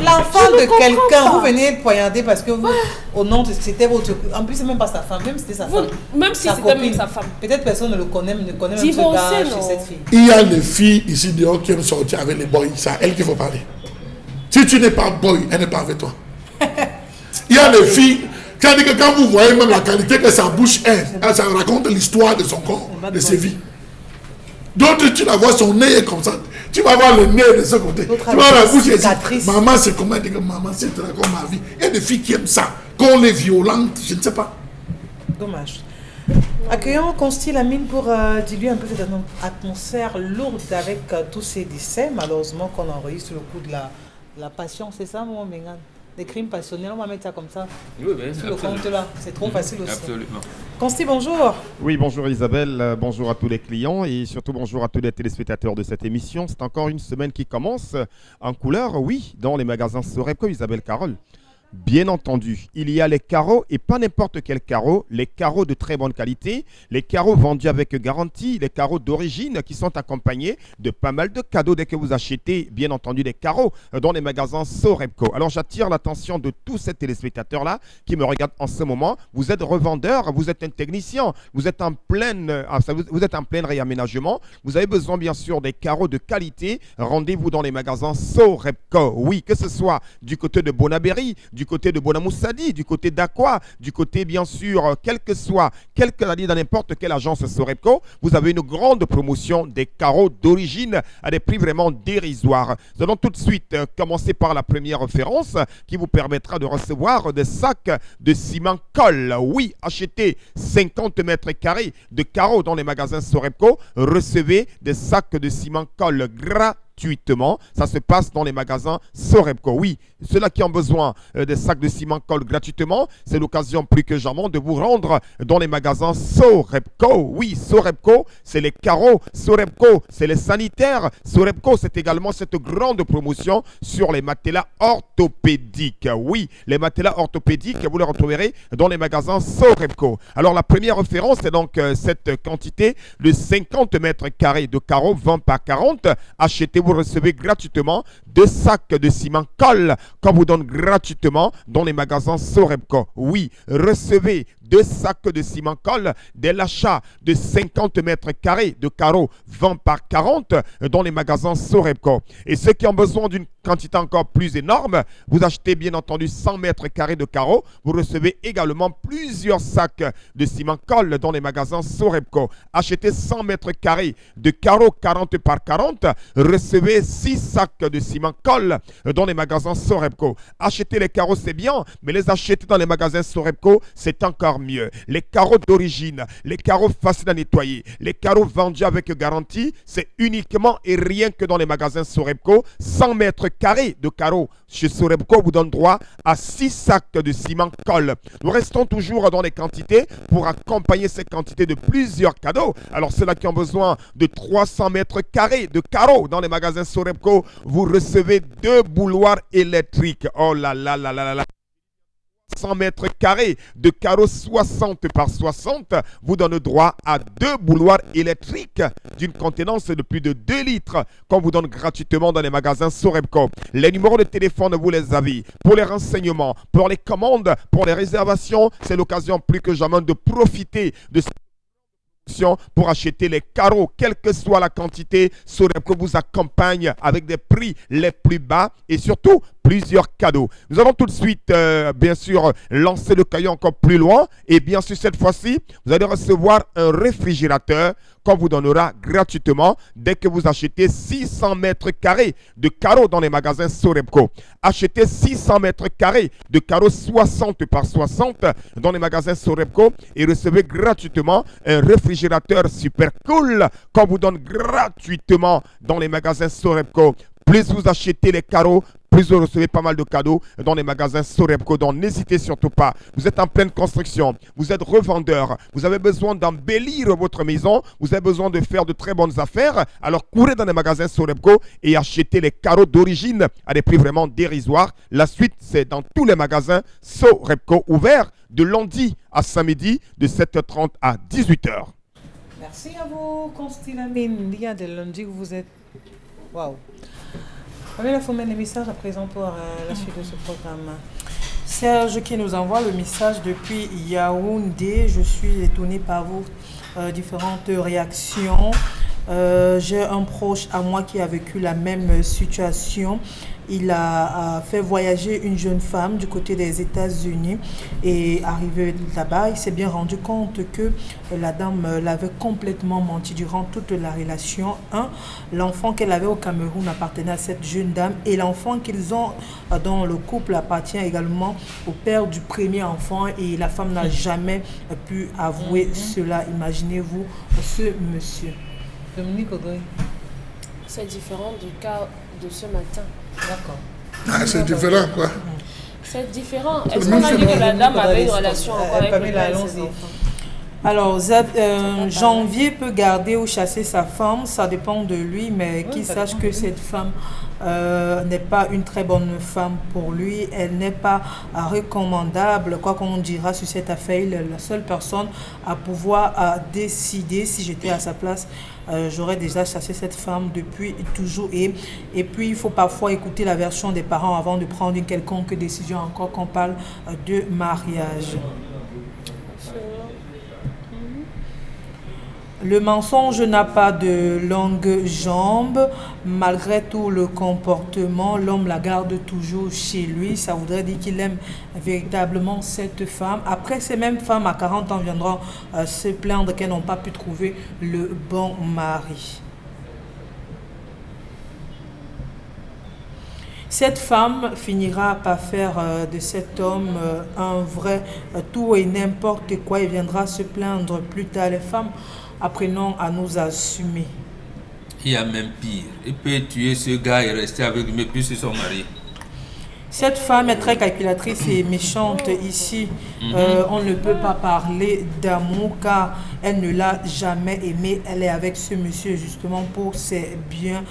l'enfant de quelqu'un, vous venez poignarder parce que vous, au nom de c'était votre... En plus, c'est même pas sa femme, même si c'était sa femme. Même si c'était même sa femme. Peut-être personne ne le connaît, même ce gars chez cette fille. Il y a des filles ici dehors qui aiment sortir avec les boys, c'est à elle qu'il faut parler. Si tu n'es pas boy, elle n'est pas avec toi. Il y a des filles, quand vous voyez même la qualité que sa bouche est, ça raconte l'histoire de son corps, de ses vies. D'autres, tu la vois, son nez est comme ça. Tu vas voir le nez de ce côté. Tu vas voir la bouche et dire, maman, c'est comment? Elle dit que maman, c'est comme ma vie. Il y a des filles qui aiment ça. Qu'on les violente, je ne sais pas. Dommage. Accueillons Consti Lamine pour diluer un peu cette atmosphère lourde avec tous ces décès, malheureusement, qu'on enregistre le coup de la passion. C'est ça, mon Mengan? Des crimes passionnels, on va mettre ça comme ça. Oui, bien, sur le compte là. C'est trop facile aussi. Absolument. Consti, bonjour. Oui, bonjour Isabelle, bonjour à tous les clients et surtout bonjour à tous les téléspectateurs de cette émission. C'est encore une semaine qui commence en couleur, oui, dans les magasins Soreco, Isabelle Carole. Bien entendu, il y a les carreaux et pas n'importe quel carreau, les carreaux de très bonne qualité, les carreaux vendus avec garantie, les carreaux d'origine qui sont accompagnés de pas mal de cadeaux dès que vous achetez, bien entendu, des carreaux dans les magasins Soreco. Alors j'attire l'attention de tous ces téléspectateurs-là qui me regardent en ce moment. Vous êtes revendeur, vous êtes un technicien, vous êtes en plein réaménagement. Vous avez besoin bien sûr des carreaux de qualité. Rendez-vous dans les magasins Soreco. Oui, que ce soit du côté de Bonaberry, du côté de Bonamoussadi, du côté d'Aqua, du côté bien sûr, quelle que dans n'importe quelle agence Soreco, vous avez une grande promotion des carreaux d'origine à des prix vraiment dérisoires. Nous allons tout de suite commencer par la première référence qui vous permettra de recevoir des sacs de ciment colle. Oui, achetez 50 mètres carrés de carreaux dans les magasins Soreco, recevez des sacs de ciment colle gratuitement. Ça se passe dans les magasins Soreco. Oui, ceux-là qui ont besoin des sacs de ciment colle gratuitement, c'est l'occasion plus que jamais de vous rendre dans les magasins Soreco. Oui, Soreco, c'est les carreaux. Soreco, c'est les sanitaires. Soreco, c'est également cette grande promotion sur les matelas orthopédiques. Oui, les matelas orthopédiques, vous les retrouverez dans les magasins Soreco. Alors, la première référence, c'est donc cette quantité de 50 mètres carrés de carreaux, 20 par 40. Achetez, vous recevez gratuitement 2 sacs de ciment colle qu'on vous donne gratuitement dans les magasins Soreco. Oui, recevez 2 sacs de ciment colle dès l'achat de 50 mètres carrés de carreaux 20 par 40 dans les magasins Soreco. Et ceux qui ont besoin d'une quantité encore plus énorme, vous achetez bien entendu 100 mètres carrés de carreaux. Vous recevez également plusieurs sacs de ciment colle dans les magasins Soreco. Achetez 100 mètres carrés de carreaux 40 par 40. Recevez 6 sacs de ciment colle dans les magasins Soreco. Acheter les carreaux, c'est bien, mais les acheter dans les magasins Soreco, c'est encore mieux. Les carreaux d'origine, les carreaux faciles à nettoyer, les carreaux vendus avec garantie, c'est uniquement et rien que dans les magasins Soreco. 100 mètres carrés de carreaux chez Soreco vous donne droit à 6 sacs de ciment colle. Nous restons toujours dans les quantités pour accompagner ces quantités de plusieurs cadeaux. Alors ceux-là qui ont besoin de 300 mètres carrés de carreaux dans les magasins Soreco, vous recevez 2 bouloirs électriques. Oh là là là là là là. 100 mètres carrés de carreaux 60 par 60 vous donne droit à 2 bouilloires électriques d'une contenance de plus de 2 litres qu'on vous donne gratuitement dans les magasins Sorebco. Les numéros de téléphone, vous les avez. Pour les renseignements, pour les commandes, pour les réservations, c'est l'occasion plus que jamais de profiter de cette pour acheter les carreaux, quelle que soit la quantité. Sorebco vous accompagne avec des prix les plus bas et surtout plusieurs cadeaux. Nous allons tout de suite, bien sûr, lancer le caillou encore plus loin. Et bien sûr, cette fois-ci, vous allez recevoir un réfrigérateur qu'on vous donnera gratuitement dès que vous achetez 600 mètres carrés de carreaux dans les magasins Sorebco. Achetez 600 mètres carrés de carreaux 60 par 60 dans les magasins Sorebco et recevez gratuitement un réfrigérateur super cool qu'on vous donne gratuitement dans les magasins Sorebco. Plus vous achetez les carreaux, plus vous recevez pas mal de cadeaux dans les magasins Sorebco. Donc n'hésitez surtout pas. Vous êtes en pleine construction, vous êtes revendeur, vous avez besoin d'embellir votre maison, vous avez besoin de faire de très bonnes affaires. Alors courez dans les magasins Sorebco et achetez les carreaux d'origine à des prix vraiment dérisoires. La suite, c'est dans tous les magasins Sorebco ouverts de lundi à samedi de 7h30 à 18h. Merci à vous, Constilamine. Il y a des lundis où vous êtes... Waouh. Pamela, il faut mettre les messages à présent pour la suite de ce programme. Serge qui nous envoie le message depuis Yaoundé. Je suis étonnée par vos différentes réactions. J'ai un proche à moi qui a vécu la même situation. Il a fait voyager une jeune femme du côté des États-Unis et arrivé là-bas, il s'est bien rendu compte que la dame l'avait complètement menti durant toute la relation. L'enfant qu'elle avait au Cameroun appartenait à cette jeune dame et l'enfant qu'ils ont dans le couple appartient également au père du premier enfant et la femme n'a jamais pu avouer cela. Imaginez-vous ce monsieur. Dominique Audrey. C'est différent du cas de ce matin. D'accord. Ah, c'est différent, quoi. C'est différent. Est-ce qu'on a dit que la dame avait une relation encore avec le père et ses enfants? Alors, Janvier peut garder ou chasser sa femme, ça dépend de lui, mais qu'il sache que cette femme n'est pas une très bonne femme pour lui, elle n'est pas recommandable, quoi qu'on dira sur cette affaire. Il est la seule personne à pouvoir décider. Si j'étais à sa place, j'aurais déjà chassé cette femme depuis toujours. Et puis, il faut parfois écouter la version des parents avant de prendre une quelconque décision, encore qu'on parle de mariage. Le mensonge n'a pas de longues jambes. Malgré tout le comportement, l'homme la garde toujours chez lui. Ça voudrait dire qu'il aime véritablement cette femme. Après, ces mêmes femmes à 40 ans viendront se plaindre qu'elles n'ont pas pu trouver le bon mari. Cette femme finira par faire de cet homme un vrai tout et n'importe quoi et viendra se plaindre plus tard. Les femmes, apprenons à nous assumer. Il y a même pire. Il peut tuer ce gars et rester avec lui, mais plus c'est son mari. Cette femme est très calculatrice et méchante ici. On ne peut pas parler d'amour car elle ne l'a jamais aimé. Elle est avec ce monsieur justement pour ses biens,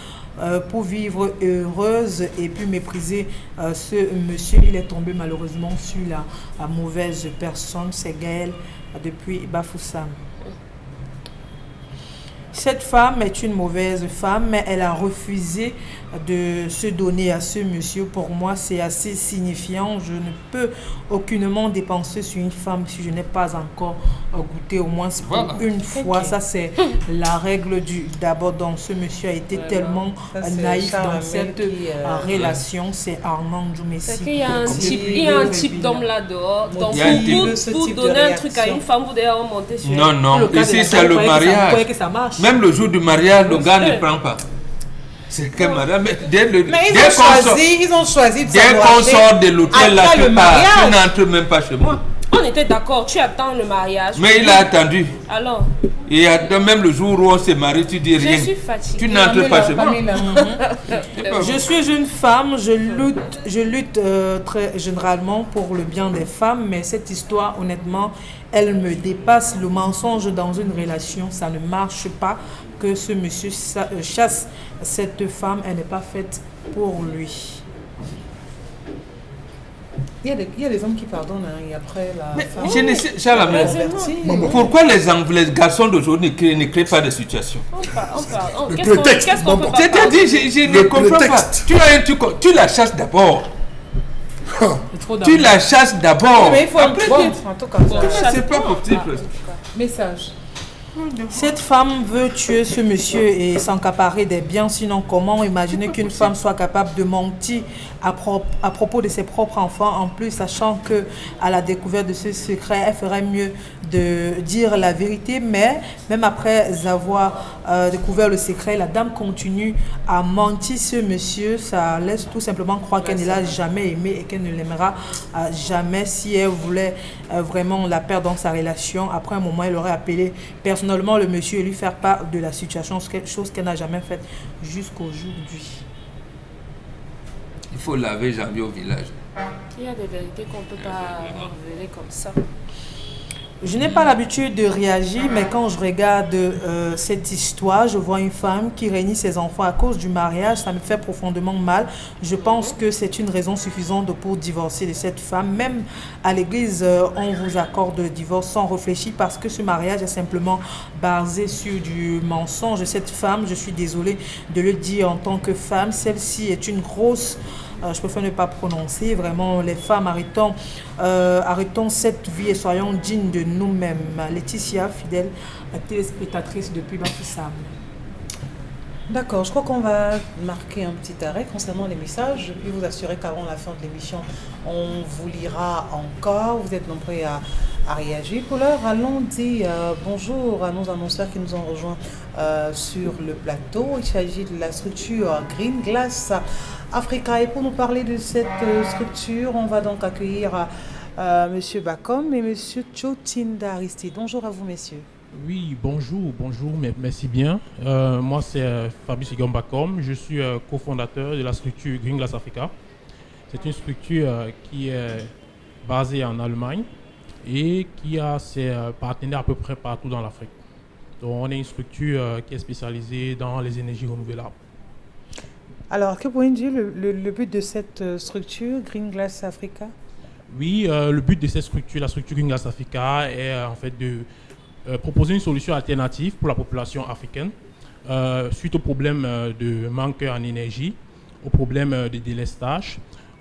pour vivre heureuse et puis mépriser ce monsieur. Il est tombé malheureusement sur la mauvaise personne. C'est Gaël depuis Bafoussam. Cette femme est une mauvaise femme, mais elle a refusé de se donner à ce monsieur. Pour moi, c'est assez signifiant. Je ne peux aucunement dépenser sur une femme si je n'ai pas encore goûté au moins pour une fois. Ça, c'est la règle du d'abord. Donc, ce monsieur a été tellement naïf dans cette relation. C'est Armand Djoumessi. Parce qu'il y a un type d'homme là dehors. Donc, pour donner un truc à une femme, vous devez remonter sur elle. Non, ici, c'est le mariage. Même le jour du mariage, le gars ne prend pas. C'est que madame, ils ont choisi de dès qu'on sort de l'hôtel, là, tu n'entres même pas chez moi. On était d'accord, tu attends le mariage. Mais il a attendu. Alors et même le jour où on s'est marié, tu dis rien. Je suis fatiguée. Tu n'entres pas chez moi. Je suis une femme, je lutte très généralement pour le bien des femmes, mais cette histoire, honnêtement, elle me dépasse. Le mensonge dans une relation, ça ne marche pas. Que ce monsieur chasse cette femme, elle n'est pas faite pour lui. Il y a des hommes qui pardonnent et après la femme... Je ne sais, Charles, pourquoi les garçons d'aujourd'hui ne créent pas de situation? Le prétexte. C'est-à-dire, je ne comprends pas. Tu la chasses d'abord. Tu la chasses d'abord. Mais il faut un peu en tout cas. C'est pas possible. Message. Cette femme veut tuer ce monsieur et s'accaparer des biens, sinon comment imaginer qu'une femme soit capable de mentir à propos de ses propres enfants, en plus sachant que à la découverte de ce secret, elle ferait mieux de dire la vérité, mais même après avoir découvert le secret, la dame continue à mentir ce monsieur. Ça laisse tout simplement croire qu'elle ne l'a jamais aimé et qu'elle ne l'aimera jamais. Si elle voulait vraiment la perdre dans sa relation, après un moment, elle aurait appelé personnellement le monsieur et lui faire part de la situation, chose qu'elle n'a jamais faite jusqu'aujourd'hui. Il faut laver janvier au village. Il y a des vérités qu'on ne peut pas révéler comme ça. Je n'ai pas l'habitude de réagir, mais quand je regarde cette histoire, je vois une femme qui réunit ses enfants à cause du mariage. Ça me fait profondément mal. Je pense que c'est une raison suffisante pour divorcer de cette femme. Même à l'église, on vous accorde le divorce sans réfléchir parce que ce mariage est simplement basé sur du mensonge. Cette femme, je suis désolée de le dire en tant que femme, celle-ci est une grosse... je préfère ne pas prononcer. Vraiment, les femmes, arrêtons cette vie et soyons dignes de nous-mêmes. Laetitia, fidèle téléspectatrice depuis Bafoussam. D'accord, je crois qu'on va marquer un petit arrêt concernant les messages. Je puis vous assurer qu'avant la fin de l'émission, on vous lira encore. Vous êtes nombreux à réagir. Pour l'heure, allons dire bonjour à nos annonceurs qui nous ont rejoints sur le plateau. Il s'agit de la structure Green Glass Africa. Et pour nous parler de cette structure, on va donc accueillir M. Bakom et M. Chotinda Aristide. Bonjour à vous, messieurs. Oui, bonjour, merci bien. Moi, c'est Fabrice Igom Bakom. Je suis cofondateur de la structure Green Glass Africa. C'est une structure qui est basée en Allemagne et qui a ses partenaires à peu près partout dans l'Afrique. Donc, on est une structure qui est spécialisée dans les énergies renouvelables. Alors, que pouvez-vous dire le but de cette structure, Green Glass Africa? Oui, le but de cette structure, la structure Green Glass Africa, est en fait de proposer une solution alternative pour la population africaine suite au problème de manque en énergie, au problème de délestage.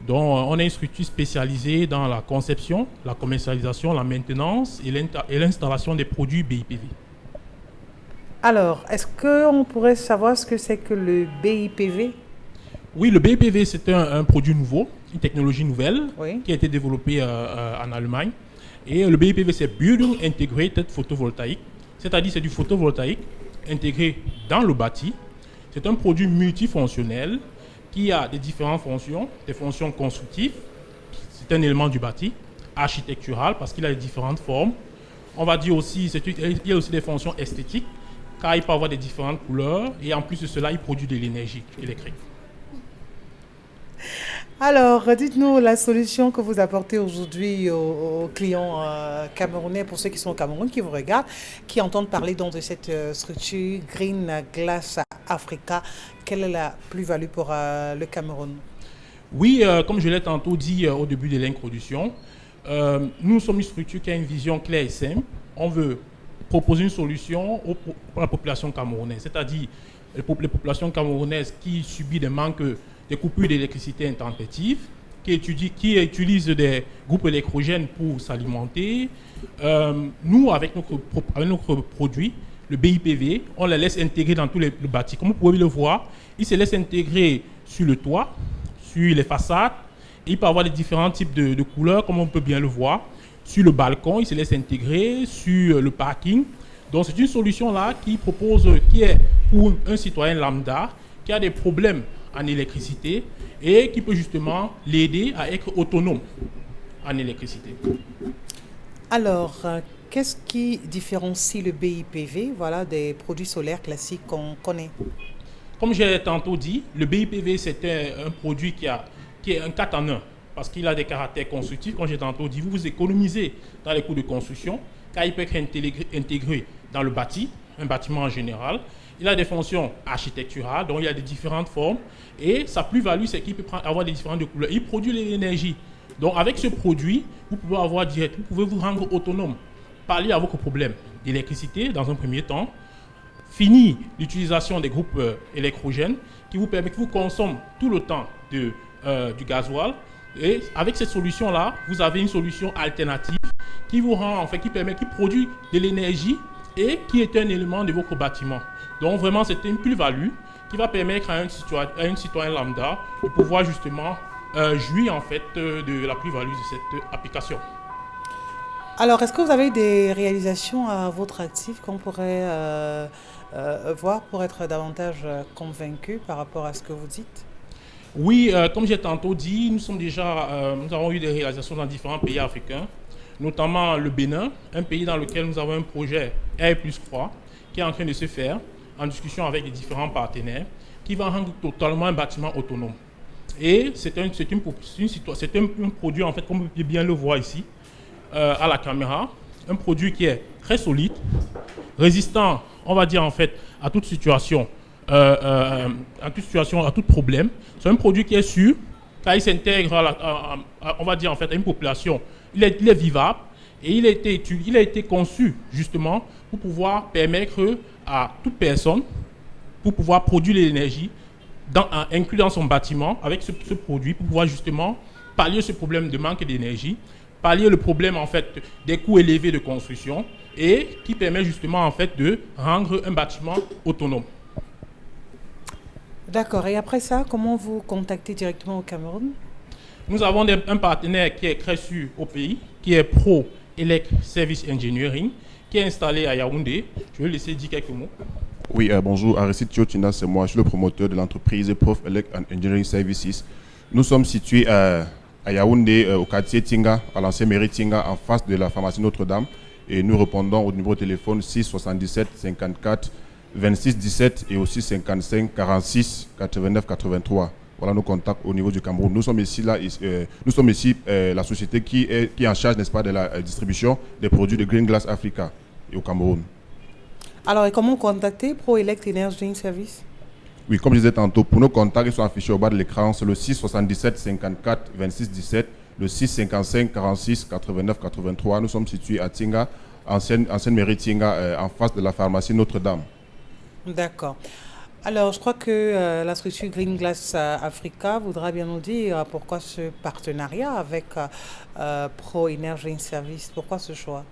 Donc, on est une structure spécialisée dans la conception, la commercialisation, la maintenance et l'installation des produits BIPV. Alors, est-ce qu'on pourrait savoir ce que c'est que le BIPV? Oui, le BIPV, c'est un produit nouveau, une technologie nouvelle qui a été développée en Allemagne. Et le BIPV, c'est Building Integrated Photovoltaic, c'est-à-dire c'est du photovoltaïque intégré dans le bâti. C'est un produit multifonctionnel qui a des différentes fonctions, des fonctions constructives, c'est un élément du bâti, architectural parce qu'il a différentes formes. On va dire aussi, il y a aussi des fonctions esthétiques, car il peut avoir des différentes couleurs et en plus de cela, il produit de l'énergie électrique. Alors, dites-nous la solution que vous apportez aujourd'hui aux clients camerounais, pour ceux qui sont au Cameroun, qui vous regardent, qui entendent parler donc de cette structure Green Glass Africa. Quelle est la plus-value pour le Cameroun? Oui, comme je l'ai tantôt dit au début de l'introduction, nous sommes une structure qui a une vision claire et simple. On veut proposer une solution pour la population camerounaise, c'est-à-dire les populations camerounaises qui subissent des coupures d'électricité intempestives, qui utilisent des groupes électrogènes pour s'alimenter. Nous, avec notre produit, le BIPV, on les laisse intégrer dans tous les bâtis. Comme vous pouvez le voir, il se laisse intégrer sur le toit, sur les façades. Et il peut avoir des différents types de couleurs, comme on peut bien le voir. Sur le balcon, il se laisse intégrer, sur le parking. Donc c'est une solution là qui est pour un citoyen lambda qui a des problèmes en électricité et qui peut justement l'aider à être autonome en électricité. Alors, qu'est-ce qui différencie le BIPV des produits solaires classiques qu'on connaît? Comme j'ai tantôt dit, le BIPV c'est un produit qui est un 4 en 1 parce qu'il a des caractères constructifs. Comme j'ai tantôt dit, vous économisez dans les coûts de construction car il peut être intégré dans le bâti, un bâtiment en général. Il a des fonctions architecturales, donc il y a des différentes formes. Et sa plus-value, c'est qu'il peut avoir des différentes couleurs. Il produit l'énergie Donc avec ce produit, vous pouvez avoir direct, vous pouvez vous rendre autonome, pallier à vos problèmes d'électricité dans un premier temps, finir l'utilisation des groupes électrogènes qui vous permet, qui vous consomment tout le temps du gasoil. Et avec cette solution-là, vous avez une solution alternative qui vous rend, en fait, qui produit de l'énergie et qui est un élément de votre bâtiment. Donc vraiment, c'est une plus-value qui va permettre à un citoyen lambda de pouvoir justement jouir en fait de la plus-value de cette application. Alors, est-ce que vous avez des réalisations à votre actif qu'on pourrait voir pour être davantage convaincu par rapport à ce que vous dites? Oui, comme j'ai tantôt dit, nous avons eu des réalisations dans différents pays africains, notamment le Bénin, un pays dans lequel nous avons un projet R+3 qui est en train de se faire en discussion avec les différents partenaires, qui va rendre totalement un bâtiment autonome. Et c'est un produit, en fait, comme vous pouvez bien le voir ici, à la caméra, un produit qui est très solide, résistant, on va dire en fait, à toute situation, à tout problème. C'est un produit qui est sûr, car il s'intègre, on va dire en fait, à une population. Il est vivable et il a été conçu justement pour pouvoir permettre à toute personne, pour pouvoir produire de l'énergie, inclus dans son bâtiment, avec ce produit, pour pouvoir justement pallier ce problème de manque d'énergie, pallier le problème en fait des coûts élevés de construction et qui permet justement en fait de rendre un bâtiment autonome. D'accord. Et après ça, comment vous contactez directement au Cameroun? Nous avons un partenaire qui est très sûr au pays, qui est Pro Elect Service Engineering, qui est installé à Yaoundé. Je vais laisser dire quelques mots. Oui, bonjour, Aristide Tiotina, c'est moi, je suis le promoteur de l'entreprise Pro Elect Engineering Services. Nous sommes situés à Yaoundé, au quartier Tinga, à l'ancienne mairie Tinga, en face de la pharmacie Notre-Dame. Et nous répondons au numéro de téléphone 6 77 54 26 17 et aussi 55 46 89 83. Voilà nos contacts au niveau du Cameroun. Nous sommes ici, la société qui est en charge, n'est-ce pas, de la distribution des produits de Green Glass Africa et au Cameroun. Alors, et comment contacter Pro Elect Energy Service? Oui, comme je disais tantôt, pour nos contacts, ils sont affichés au bas de l'écran. C'est le 6 77 54 26 17, le 6 55 46 89 83. Nous sommes situés à Tinga, ancienne mairie Tinga, en face de la pharmacie Notre-Dame. D'accord. Alors, je crois que la structure Green Glass Africa voudra bien nous dire pourquoi ce partenariat avec Pro Energy Service, pourquoi ce choix?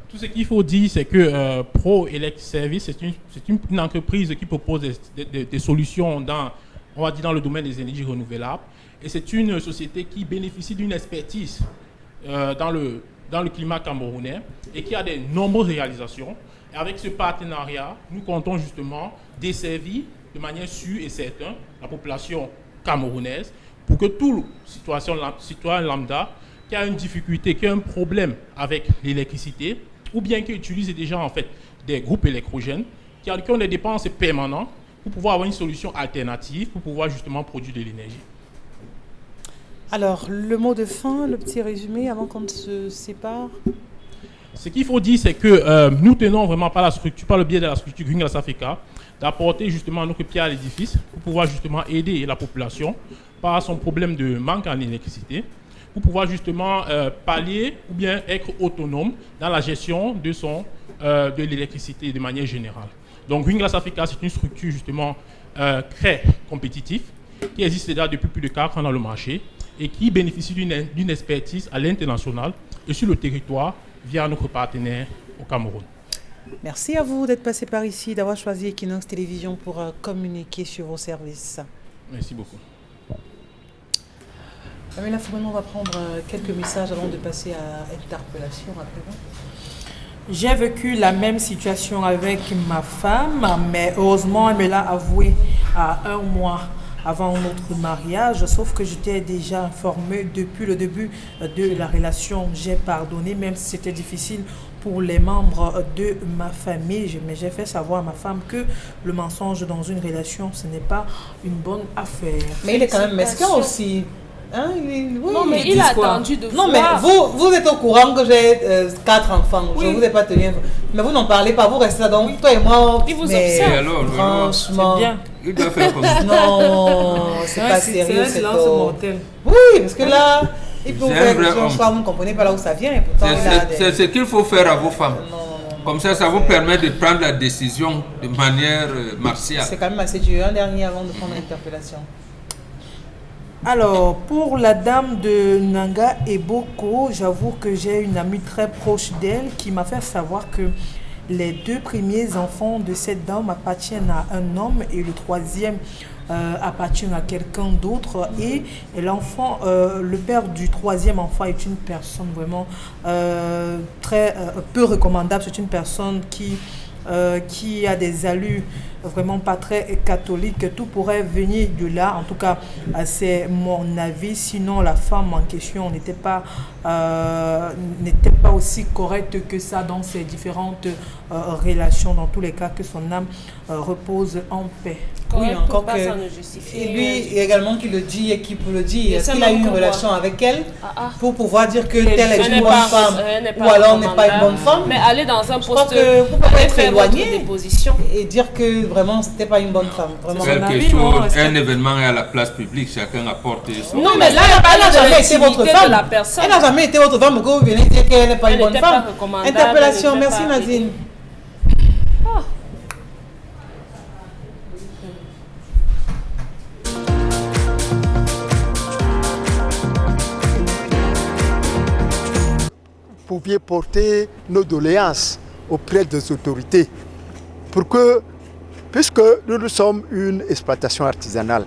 Tout ce qu'il faut dire, c'est que Pro Elect Service, c'est une entreprise qui propose des solutions on va dire dans le domaine des énergies renouvelables. Et c'est une société qui bénéficie d'une expertise dans le climat camerounais et qui a de nombreuses réalisations. Et avec ce partenariat, nous comptons justement desservir de manière sûre et certaine la population camerounaise pour que tout citoyen lambda qui a une difficulté, qui a un problème avec l'électricité, ou bien qui utilise déjà en fait des groupes électrogènes, qui ont des dépenses permanentes, pour pouvoir avoir une solution alternative, pour pouvoir justement produire de l'énergie. Alors, le mot de fin, le petit résumé avant qu'on se sépare. Ce qu'il faut dire, c'est que nous tenons vraiment par le biais de la structure Green Glass Africa, d'apporter justement notre pierre à l'édifice pour pouvoir justement aider la population par son problème de manque en électricité, pour pouvoir justement pallier ou bien être autonome dans la gestion de l'électricité de manière générale. Donc Green Glass Africa, c'est une structure justement très compétitive qui existe déjà depuis plus de 4 ans dans le marché et qui bénéficie d'une expertise à l'international et sur le territoire via notre partenaire au Cameroun. Merci à vous d'être passé par ici, d'avoir choisi Equinox Télévision pour communiquer sur vos services. Merci beaucoup. Amela Foumane, on va prendre quelques messages avant de passer à interpellation rapidement. J'ai vécu la même situation avec ma femme, mais heureusement, elle me l'a avoué à 1 mois avant notre mariage, sauf que j'étais déjà informée depuis le début de la relation. J'ai pardonné, même si c'était difficile pour les membres de ma famille, mais j'ai fait savoir à ma femme que le mensonge dans une relation, ce n'est pas une bonne affaire. Mais il est quand même mesquin aussi. Hein, oui, non, mais il a attendu de voir. Non, mais vous êtes au courant que j'ai 4 enfants. Oui. Je ne vous ai pas tenu. Mais vous n'en parlez pas, vous restez là. Donc, toi et moi. Il vous observe. Alors, franchement. C'est bien. Il doit faire comme ça. Non, c'est pas sérieux. C'est un silence mortel. Oui, parce que là, il peut vous faire quelque chose, vous ne comprenez pas là où ça vient. Et pourtant, c'est ce qu'il faut faire à vos femmes. Comme ça vous permet de prendre la décision de manière martiale. C'est quand même assez dur. Un dernier avant de prendre l'interpellation. Alors, pour la dame de Nanga Eboko, j'avoue que j'ai une amie très proche d'elle qui m'a fait savoir que les 2 premiers enfants de cette dame appartiennent à un homme et le 3e appartient à quelqu'un d'autre. Et l'enfant, le père du 3e enfant est une personne vraiment très peu recommandable. C'est une personne qui a des allures vraiment pas très catholiques. Tout pourrait venir de là. En tout cas, c'est mon avis. Sinon, la femme en question n'était pas aussi correcte que ça dans ses différentes relations. Dans tous les cas, que son âme repose en paix. Oui, encore que... Ça ne justifie et lui également qui le dit et qui peut le dire. Est-ce qu'il a eu une relation avec elle pour pouvoir dire que telle est une bonne femme ou alors n'est pas une bonne femme? Mais aller dans un poste, vous pouvez être éloigné et dire que vraiment c'était pas une bonne femme. Vraiment. Quelque chose, un événement est à la place publique, chacun apporte son... Non, mais là, elle n'a jamais été votre femme. Elle n'a jamais été votre femme, que vous venez dire qu'elle n'est pas une bonne femme. Interpellation, merci Nadine. Pouviez porter nos doléances auprès des autorités pour que, puisque nous sommes une exploitation artisanale,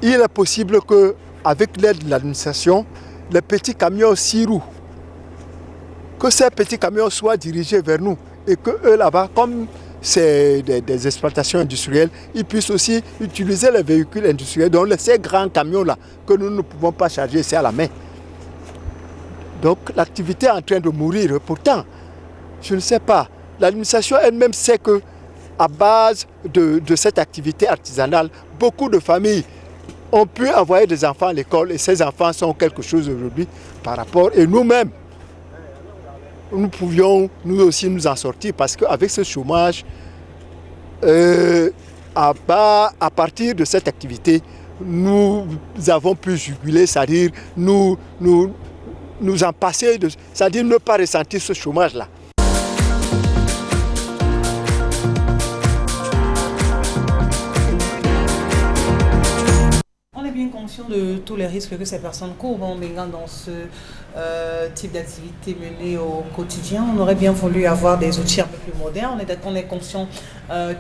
il est possible qu'avec l'aide de l'administration, les petits camions 6 roues, que ces petits camions soient dirigés vers nous et que eux là-bas, comme c'est des exploitations industrielles, ils puissent aussi utiliser les véhicules industriels, donc ces grands camions-là que nous ne pouvons pas charger, c'est à la main. Donc l'activité est en train de mourir. Pourtant, je ne sais pas, l'administration elle-même sait qu'à base de cette activité artisanale, beaucoup de familles ont pu envoyer des enfants à l'école et ces enfants sont quelque chose aujourd'hui par rapport. Et nous-mêmes, nous pouvions nous aussi nous en sortir parce qu'avec ce chômage, à partir de cette activité, nous avons pu juguler, c'est-à-dire nous en passer, c'est-à-dire ne pas ressentir ce chômage-là. On est bien conscient de tous les risques que ces personnes courent en baignant dans ce type d'activité menée au quotidien. On aurait bien voulu avoir des outils un peu plus modernes. On est conscient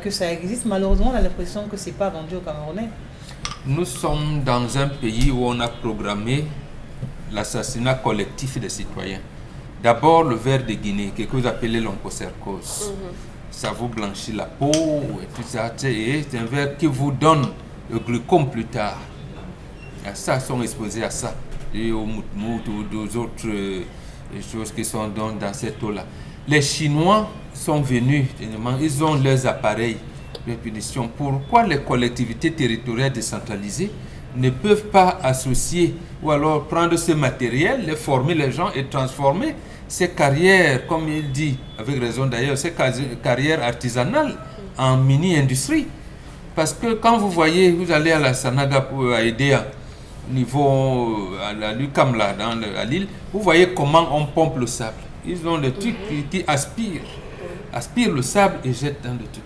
que ça existe. Malheureusement, on a l'impression que ce n'est pas vendu aux Camerounais. Nous sommes dans un pays où on a programmé l'assassinat collectif des citoyens. D'abord, le ver de Guinée, que vous appelez l'onchocercose. Ça vous blanchit la peau et tout ça. C'est un ver qui vous donne le glucome plus tard. Et ça, sont exposés à ça. Et au moutmout ou aux autres choses qui sont dans cette eau-là. Les Chinois sont venus, ils ont leurs appareils de punition. Pourquoi les collectivités territoriales décentralisées ne peuvent pas associer ou alors prendre ce matériel, les former les gens et transformer ces carrières, comme il dit, avec raison d'ailleurs, ces carrières artisanales en mini-industrie. Parce que quand vous voyez, vous allez à la Sanaga pour aider au niveau à la Lucam là, à l'île, vous voyez comment on pompe le sable. Ils ont des trucs qui aspirent le sable et jettent dans le truc.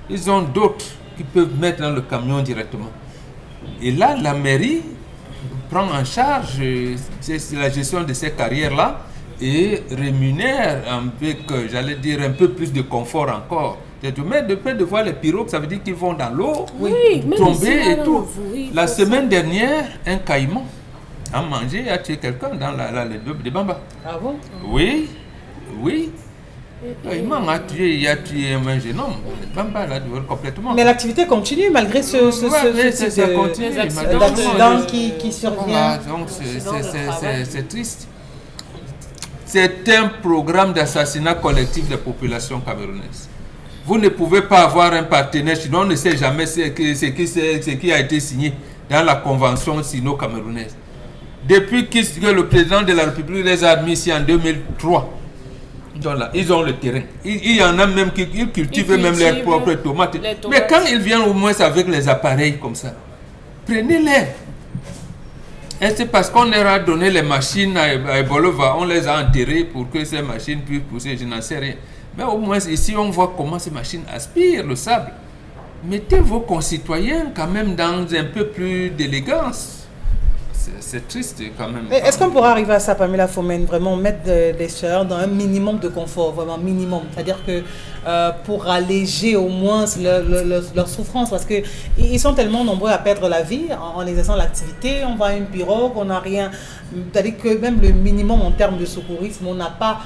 Ils ont d'autres qui peuvent mettre dans le camion directement. Et là, la mairie prend en charge la gestion de ces carrières-là et rémunère avec, j'allais dire, un peu plus de confort encore. Mais de voir les pirogues, ça veut dire qu'ils vont dans l'eau, tomber et tout. La semaine dernière, un caïman a mangé et a tué quelqu'un dans les Bamba. Ah bon? Oui. Il a tué un jeune homme. Bamba l'a tué complètement. Mais l'activité continue malgré ce d'accident qui survient. Donc c'est triste. C'est un programme d'assassinat collectif des populations camerounaises. Vous ne pouvez pas avoir un partenaire, sinon on ne sait jamais ce qui a été signé dans la convention sino-camerounaise. Depuis que le président de la République les a admis ici en 2003, ils ont le terrain. Il y en a même qui cultivent même leurs propres tomates. Mais quand ils viennent au moins avec les appareils comme ça, prenez-les. Et c'est parce qu'on leur a donné les machines à Ebolova, on les a enterrées pour que ces machines puissent pousser, je n'en sais rien. Mais au moins ici, on voit comment ces machines aspirent le sable. Mettez vos concitoyens quand même dans un peu plus d'élégance. C'est triste quand même. Est-ce qu'on pourra arriver à ça, Pamela Phomène, vraiment mettre les sœurs dans un minimum de confort, vraiment minimum, c'est-à-dire que pour alléger au moins leur souffrance, parce qu'ils sont tellement nombreux à perdre la vie en exerçant l'activité, on va à une pirogue, on n'a rien, c'est-à-dire que même le minimum en termes de secourisme, on n'a pas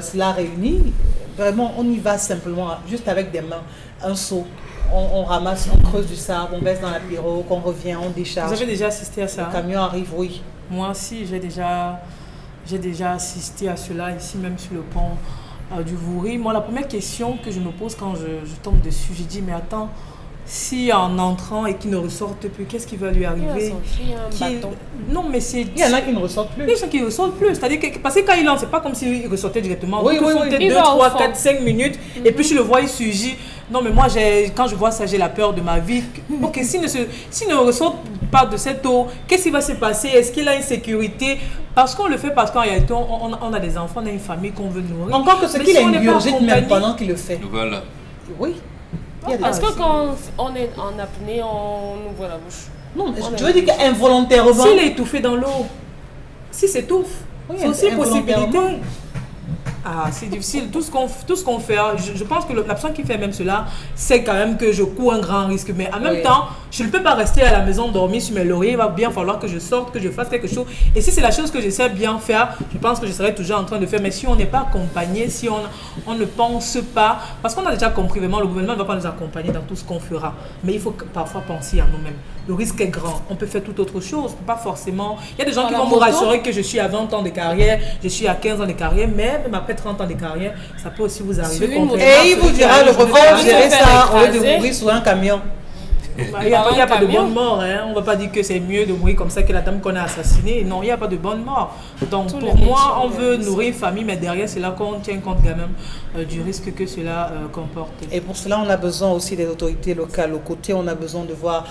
cela réuni, vraiment on y va simplement, juste avec des mains, un seau. On ramasse, on creuse du sable, on baisse dans la pirogue, on revient, on décharge. Vous avez déjà assisté à ça? Le camion arrive, oui. Moi aussi, j'ai déjà assisté à cela, ici même sur le pont du Vouri. Moi, la première question que je me pose quand je tombe dessus, je dis, mais attends, si en entrant et qu'il ne ressorte plus, qu'est-ce qui va lui arriver? Non, mais c'est... Il y en a qui ne ressortent plus. Il y en a qui ne ressortent plus. C'est-à-dire que, parce que quand il entre, c'est pas comme s'il ressortait directement. Oui, oui, oui. 2, 3, 4, 5 minutes, et puis je le vois, il surgit. Non, mais moi, quand je vois ça, j'ai la peur de ma vie. Ok, s'il ne ressort pas de cette eau, qu'est-ce qui va se passer? Est-ce qu'il a une sécurité? Parce qu'on le fait, parce qu'en réalité, on a des enfants, on a une famille qu'on veut nourrir. Encore que ce qu'il ingurgite même pendant qu'il le fait. Voilà. Oui. Parce que quand on est en apnée, on ouvre la bouche. Non, je veux dire qu'involontairement... S'il est étouffé dans l'eau, si s'étouffe, c'est aussi une possibilité. Ah, c'est difficile. Tout ce qu'on fait, je pense que la personne qui fait même cela, c'est quand même que je cours un grand risque. Mais en même temps, je ne peux pas rester à la maison dormir sur mes lauriers. Il va bien falloir que je sorte, que je fasse quelque chose. Et si c'est la chose que je sais bien faire, je pense que je serai toujours en train de faire. Mais si on n'est pas accompagné, si on ne pense pas, parce qu'on a déjà compris vraiment, le gouvernement ne va pas nous accompagner dans tout ce qu'on fera. Mais il faut parfois penser à nous-mêmes. Le risque est grand. On peut faire toute autre chose. Pas forcément. Il y a des gens qui vont me rassurer que je suis à 20 ans de carrière, je suis à 15 ans de carrière, mais même après 30 ans de carrière, ça peut aussi vous arriver. Et il vous dira le refrain, gérer ça au lieu de mourir sur un camion. Il n'y a pas de bonne mort. Hein. On ne va pas dire que c'est mieux de mourir comme ça que la dame qu'on a assassinée. Non, il n'y a pas de bonne mort. Donc pour moi, on veut nourrir une famille, mais derrière, c'est là qu'on tient compte quand même du risque que cela comporte. Et pour cela, on a besoin aussi des autorités locales. Aux côtés, on a besoin de voir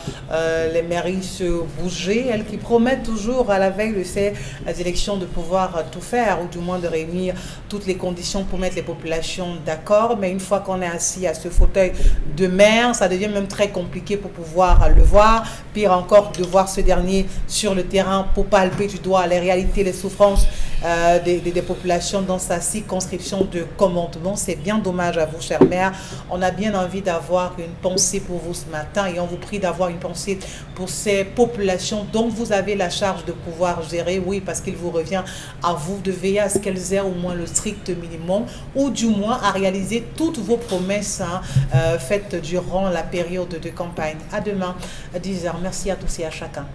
les mairies se bouger. Elles qui promettent toujours à la veille de ces élections de pouvoir tout faire, ou du moins de réunir toutes les conditions pour mettre les populations d'accord. Mais une fois qu'on est assis à ce fauteuil de maire, ça devient même très compliqué pour pouvoir le voir, pire encore de voir ce dernier sur le terrain pour palper du doigt les réalités, les souffrances des populations dans sa circonscription de commandement. C'est bien dommage à vous, chère mère. On a bien envie d'avoir une pensée pour vous ce matin et on vous prie d'avoir une pensée pour ces populations dont vous avez la charge de pouvoir gérer, oui, parce qu'il vous revient à vous de veiller à ce qu'elles aient au moins le strict minimum ou du moins à réaliser toutes vos promesses faites durant la période de campagne. À demain, à 10h. Merci à tous et à chacun.